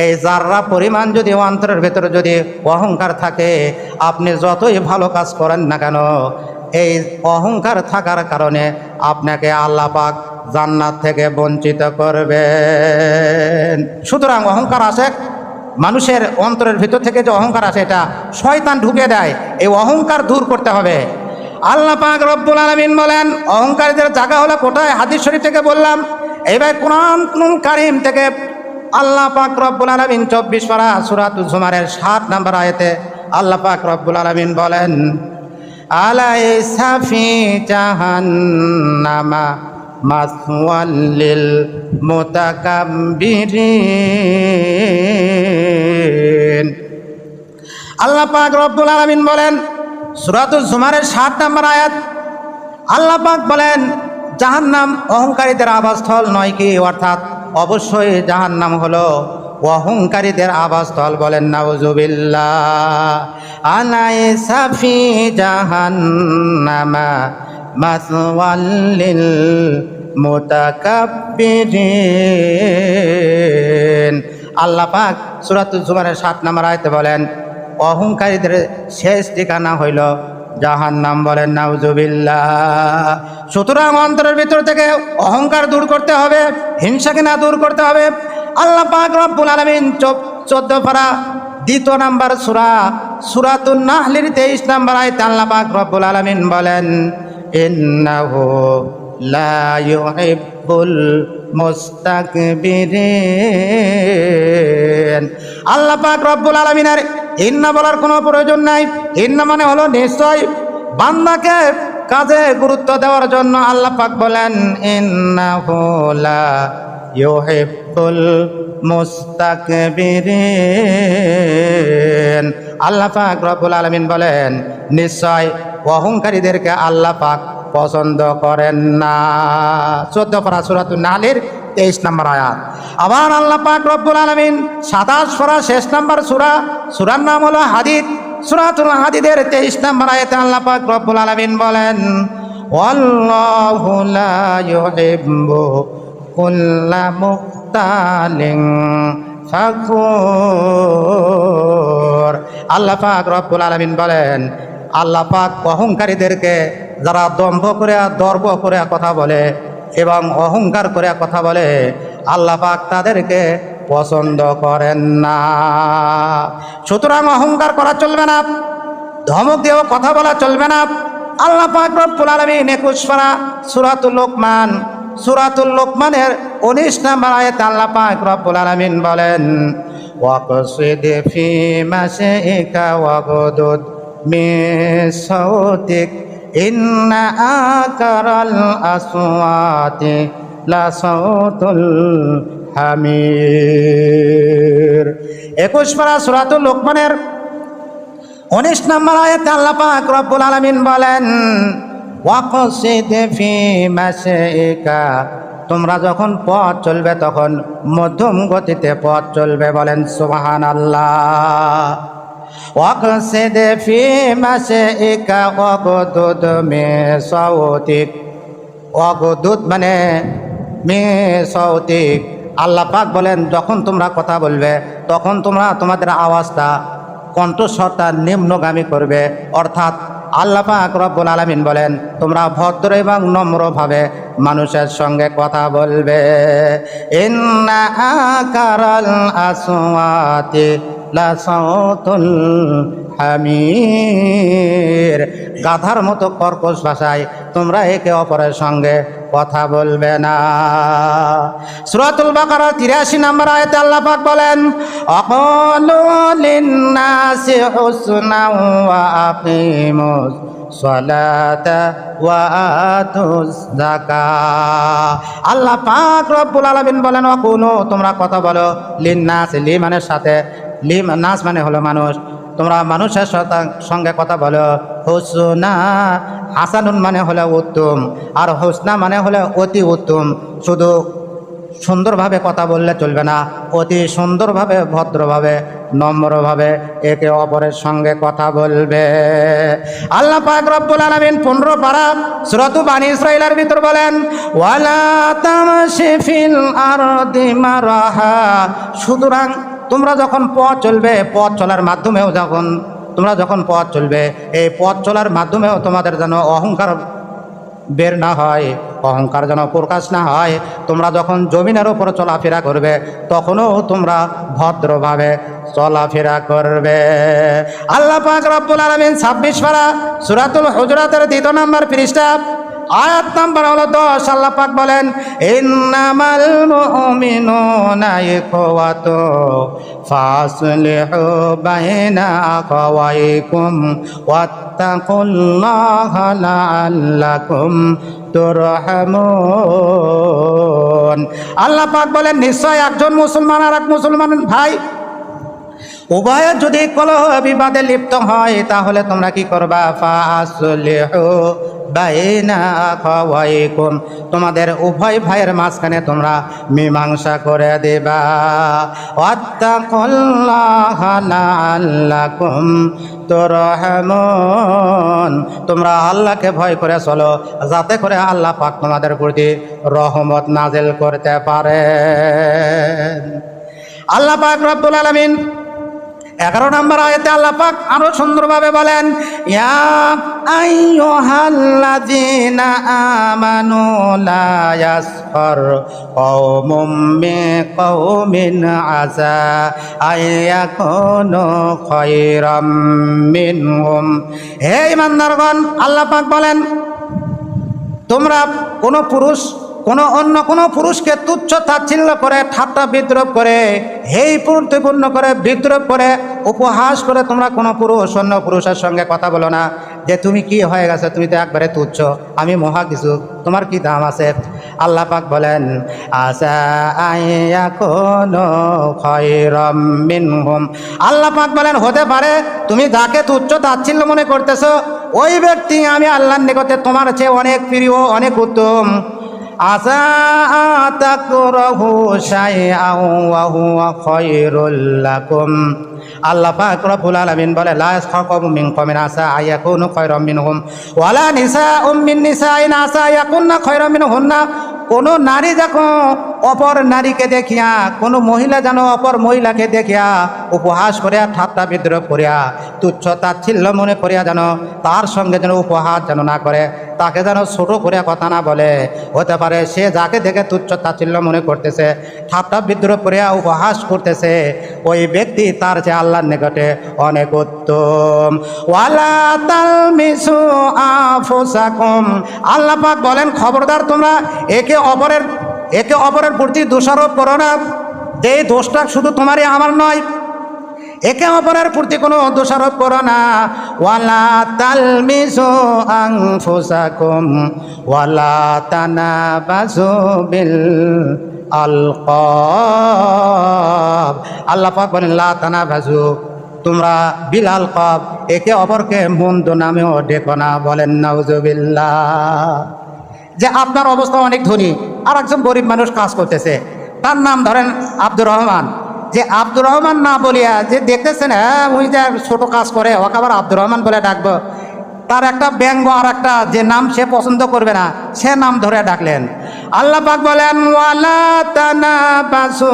এই জাররা পরিমাণ যদি অন্তরের ভেতরে যদি অহংকার থাকে, আপনি যতই ভালো কাজ করেন না কেন, এই অহংকার থাকার কারণে আপনাকে আল্লাহ পাক জান্নাত থেকে বঞ্চিত করবেন। সুতরাং অহংকার আসে মানুষের অন্তরের ভিতর থেকে, যে অহংকার আসে এটা শয়তান ঢুকে দেয়। এই অহংকার দূর করতে হবে। আল্লাহ পাক রব্বুল আলামিন বলেন অহংকারীদের জায়গা হলো কোথায়? হাদিস শরীফ থেকে বললাম, এইবার কোরআন কারীম থেকে আল্লাহ পাক রব্বুল আলামিন 24 পারা সূরাতুল জুমারের 7 নম্বর আয়াতে আল্লাহ পাক রব্বুল আলামিন বলেন, আলাইসা ফি জাহান্নামা মাসওয়াল লিল মুতাকাব্বিরিন। আল্লাহ পাক রব্বুল আলামিন বলেন সূরাতুল জুমারের 7 নম্বর আয়াত, আল্লাহ পাক বলেন জাহান্নাম অহংকারীদের আবাসস্থল নয় কি? অর্থাৎ অবশ্যই জাহান্নাম হলো অহংকারীদের আবাসস্থল। বলেন নাউজুবিল্লাহ। আলাইসা ফি জাহান্নামা মাসওয়াল লিল মুতাকাব্বিরিন। আল্লাহ পাক সূরাতুল জুমারের 7 নম্বর আয়াতে বলেন অহংকারীদের শেষ ঠিকানা হইল জাহান্নাম। বলেন নাউজুবিল্লাহ। সুতরাং অন্তরের ভিতর থেকে অহংকার দূর করতে হবে, হিংসা কিনা দূর করতে হবে। আল্লাহ পাক রব্বুল আলামিন 14 পারা 2 নম্বর সূরা সূরাতুন নাহলের 23 নম্বর আয়াতে আল্লাহ পাক রব্বুল আলামিন বলেন, ইন্নাহু লা ইউহিব্বুল মুস্তাকবিরিন। আল্লাহ পাক রব্বুল আলামিনের ইন্না বলার কোনো প্রয়োজন নাই। ইন্না মানে হলো নিশ্চয়। বান্দাকে কাজে গুরুত্ব দেওয়ার জন্য আল্লাহ পাক বলেন ইন্নাহু লা ইউহিব্বুল মুস্তাকবিরিন। আল্লাহ পাক রব্বুল আলামিন বলেন নিশ্চয় অহংকারীদেরকে আল্লাহ পাক পছন্দ করেন না। 14 পারা সূরাতুন নাহলের 23 নম্বর আয়াত। আবার আল্লাহ পাক রব্বুল আলামিন 27 পারা শেষ নম্বর সূরার নাম হলো হাদীদ। সূরাতুল হাদীদের 23 নম্বর আয়াতে আল্লাহ পাক রব্বুল আলামিন বলেন, ওয়াল্লাহু লা ইউহিব্বু কুল্লা মুখতালিন ফাখুর। আল্লাহ পাক রব্বুল আলামিন বলেন আল্লাহ পাক অহংকারীদেরকে, যারা দম্ভ করে দর্ব করে কথা বলে এবং অহংকার করে কথা বলে, আল্লাহ পাক তাদেরকে পছন্দ করেন না। সুতরাং অহংকার করা চলবে না, ধমক দিয়েও কথা বলা চলবে না। আল্লাহ পাক রব্বুল আলামিন 21 পারা সূরাতুল লোকমানের 19 নম্বর আয়াতে আল্লাহ পাক রব্বুল আলামিন বলেন, ওয়াকসিদ ফি মাশিকা ওয়াগদুদ মিন সাওতিক ইন্না আকরাল আসওয়াতি লা সাওতুল হামির। 21 পারা সূরাতুল লোকমানের 19 নম্বর আয়াতে আল্লাহ পাক রব্বুল আলামিন বলেন, ওয়াকসিদ ফি মাশিকা, তোমরা যখন পথ চলবে তখন মধ্যম গতিতে পথ চলবে। বলেন সুবহানাল্লাহ। ওয়াকসিদ ফি মাশিকা ওয়াগদুদ মিন সাওতিক। ওয়াগদুদ মানে মিন সাওতিক। আল্লাহ পাক বলেন যখন তোমরা কথা বলবে তখন তোমরা তোমাদের আওয়াজটা, কণ্ঠস্বরটা নিম্নগামী করবে। অর্থাৎ আল্লাহ পাক রব্বুল আলামিন বলেন তোমরা ভদ্র এবং নম্রভাবে মানুষের সঙ্গে কথা বলবে। ইন্না আকারাল আসওয়াতি লা সাওতুল হামির। গাধার মতো কর্কশ ভাষায় তোমরা একে অপরের সঙ্গে কথা বলবে না। সূরাতুল বাকারা 83 নম্বর আয়াতে আল্লাহ পাক বলেন, আকালু লিন্নাসি হুসনাও ওয়া আকিমুস সালাতা ওয়া আতুজ যাকাত। আল্লাহ পাক রব্বুল আলামিন বলেন ওয়াকুনু তোমরা কথা বলো লিন্নাস লিমানের সাথে, নাস মানে হলো মানুষ, তোমরা মানুষের সঙ্গে কথা বলো হুসনা, হাসানুন মানে হলো উত্তম, আর হুসনা মানে হলো অতি উত্তম। শুধু সুন্দরভাবে কথা বললে চলবে না, অতি সুন্দরভাবে ভদ্রভাবে নম্রভাবে একে অপরের সঙ্গে কথা বলবে। আল্লাহ পাক রব্বুল আলামিন 15 পারা সূরা বানী ইসরাঈলের ভিতর বলেন ওয়ালা তামশি ফিল আরদি মারাহা, সুতরাং তোমরা যখন পথ চলবে, পথ চলার মাধ্যমেও তোমরা যখন পথ চলবে, এই পথ চলার মাধ্যমেও তোমাদের যেন অহংকার বের না হয়, অহংকার যেন প্রকাশ না হয়। তোমরা যখন জমিনের ওপর চলাফেরা করবে তখনও তোমরা ভদ্রভাবে চলাফেরা করবে। আল্লাহ পাক রব্বুল আলামিন 26 পারা সূরাতুল হুজুরাতের 2 নম্বর পৃষ্ঠা আয়াত নাম্বার হলো 10, আল্লাহ পাক বলেন ইন্নামাল মুমিনুনা ইখওয়াতু ফাসলিহু বাইনা আখাওয়াইকুম ওয়াত্তাকুল্লাহা লাআল্লাকুম তুরহামুন। আল্লাহ পাক বলেন নিশ্চয় একজন মুসলমান আর এক মুসলমান ভাই উভয়ের যদি কলহ বিবাদে লিপ্ত হয় তাহলে তোমরা কি করবা? ফাসলিহু বাইনা আখাওয়াইকুম, তোমাদের উভয় ভাইয়ের মাঝখানে তোমরা মীমাংসা করে দেবা। ওয়াত্তাকুল্লাহা লাআল্লাকুম তুরহামুন, তোমরা আল্লাহকে ভয় করে চলো যাতে করে আল্লাহ পাক তোমাদের প্রতি রহমত নাজিল করতে পারেন। আল্লাহ পাক রব্বুল আলামিন 11 নম্বর আয়াতে আল্লাহ পাক আরো সুন্দরভাবে বলেন ইয়া আইয়ুহাল্লাযীনা আমানু লা ইয়াসখর কওমুম মিন কওমিন আসা আইয়াকুনু খায়রাম মিনহুম। হে ঈমানদারগণ, আল্লাহ পাক বলেন তোমরা অন্য কোনো পুরুষকে তুচ্ছ তাচ্ছিল্য করে ঠাট্টা বিদ্রুপ করে হেই প্রতিপূর্ণ করে বিদ্রুপ করে উপহাস করে তোমরা কোনো অন্য পুরুষের সঙ্গে কথা বলো না যে তুমি কি হয়ে গেছে, তুমি তো একবারে তুচ্ছ, আমি মহা কিছু, তোমার কি দাম আছে। আল্লাহ পাক বলেন আসা আইয়াকুনু খায়রাম মিনহুম, আল্লাহ পাক বলেন হতে পারে তুমি যাকে তুচ্ছ তাচ্ছিল্য মনে করতেছো ওই ব্যক্তি আমি আল্লাহর নিকটে তোমার চেয়ে অনেক প্রিয়, অনেক উত্তম। আসা তাকরাহু শাইআন ওয়া হুয়া খায়রুল লাকুম, আল্লাহ পাক রব্বুল আলামিন বলে লা ইয়াসখার কওমুম মিন কওমিন আসা আইয়াকুনু খায়রাম মিনহুম ওয়ালা নিসাউম মিন নিসাইন আসা ইয়াকুননা খায়রাম মিনহুন্না। কোনো নারী যখন অপর নারীকে দেখিয়া, কোনো মহিলা যেন অপর মহিলাকে দেখিয়া উপহাস করিয়া ঠাট্টা বিদ্রুপ করিয়া তুচ্ছ তাচ্ছিল্য মনে করিয়া যেন তার সঙ্গে যেন উপহাস যেন না করে, তাকে যেন ছোট করিয়া কথা না বলে। হতে পারে সে যাকে দেখে তুচ্ছ তাচ্ছিল্য মনে করতেছে, ঠাট্টা বিদ্রুপ করিয়া উপহাস করতেছে, ওই ব্যক্তি তার চেয়ে আল্লাহর নিকটে অনেক উত্তম। ওয়ালা তালমিসু আনফুসাকুম, আল্লাহ পাক বলেন খবরদার তোমরা একে অপরের প্রতি দোষারোপ করো না। এই দোষটা শুধু তোমারই আমার নয়, একে অপরের প্রতি কোনো দোষারোপ করো না। ওয়ালা তালমিসু আনফুসাকুম ওয়ালা তানাবাসু বিল আলকাব, আল্লাহ পাক বলেন লা তানাবাসু, তোমরা বিল আলকাব একে অপরকে মন্দ নামেও ডেকো না। বলেন নাউজুবিল্লাহ। যে আপনার অবস্থা অনেক ধনী আর একজন গরিব মানুষ কাজ করতেছে, তার নাম ধরেন আব্দুর রহমান, যে আব্দুর রহমান না বলিয়া যে দেখতেছেন হ্যাঁ ওই যে ছোট কাজ করে ওকে আবার আব্দুর রহমান বলে ডাকবো, তার একটা ব্যঙ্গ আর একটা যে নাম সে পছন্দ করবে না সে নাম ধরে ডাকলেন। আল্লাহ পাক বলেন ওয়ালা তানাবাসু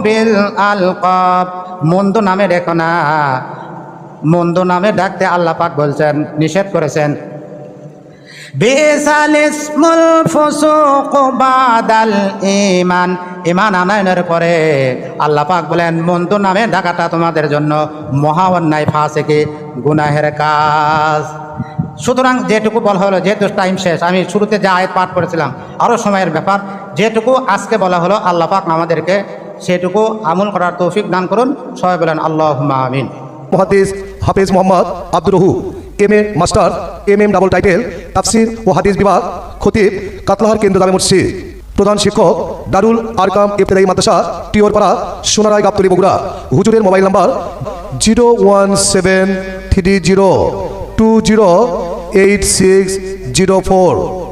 বিল আলকাব, মন্দ নামে ডেকো না। মন্দ নামে ডাকতে আল্লাহ পাক বলছেন, নিষেধ করেছেন। বিসাল ইসমুল ফুসুকু বাদাল ঈমান, ঈমান আনয়নের পরে আল্লাহ পাক বলেন মন্দ নামে ডাকাটা তোমাদের জন্য মহা অন্যায়, ফাসিকি, গুনাহের কাজ। সুতরাং যেটুকু বলা হলো, যেহেতু টাইম শেষ, আমি শুরুতে যে আয়াত পাঠ করেছিলাম আরও সময়ের ব্যাপার, যেটুকু আজকে বলা হলো আল্লাহ পাক আমাদেরকে সেটুকু আমল করার তৌফিক দান করুন। সবাই বলেন আল্লাহুম্মা আমিন। মুহাদ্দিস হাফেজ মোহাম্মদ আব্দুর রহু MA. Master MM. Double title তাফসির ও হাদিস বিভাগ খতিব কাতলাহার কেন্দ্র জামে মসজিদ প্রধান শিক্ষক দারুল আরকাম ইবতেদায়ী মাদ্রাসা টিওরপাড়া সোনারায় গাবতলী বগুড়া হুজুরের মোবাইল নাম্বার 01730208604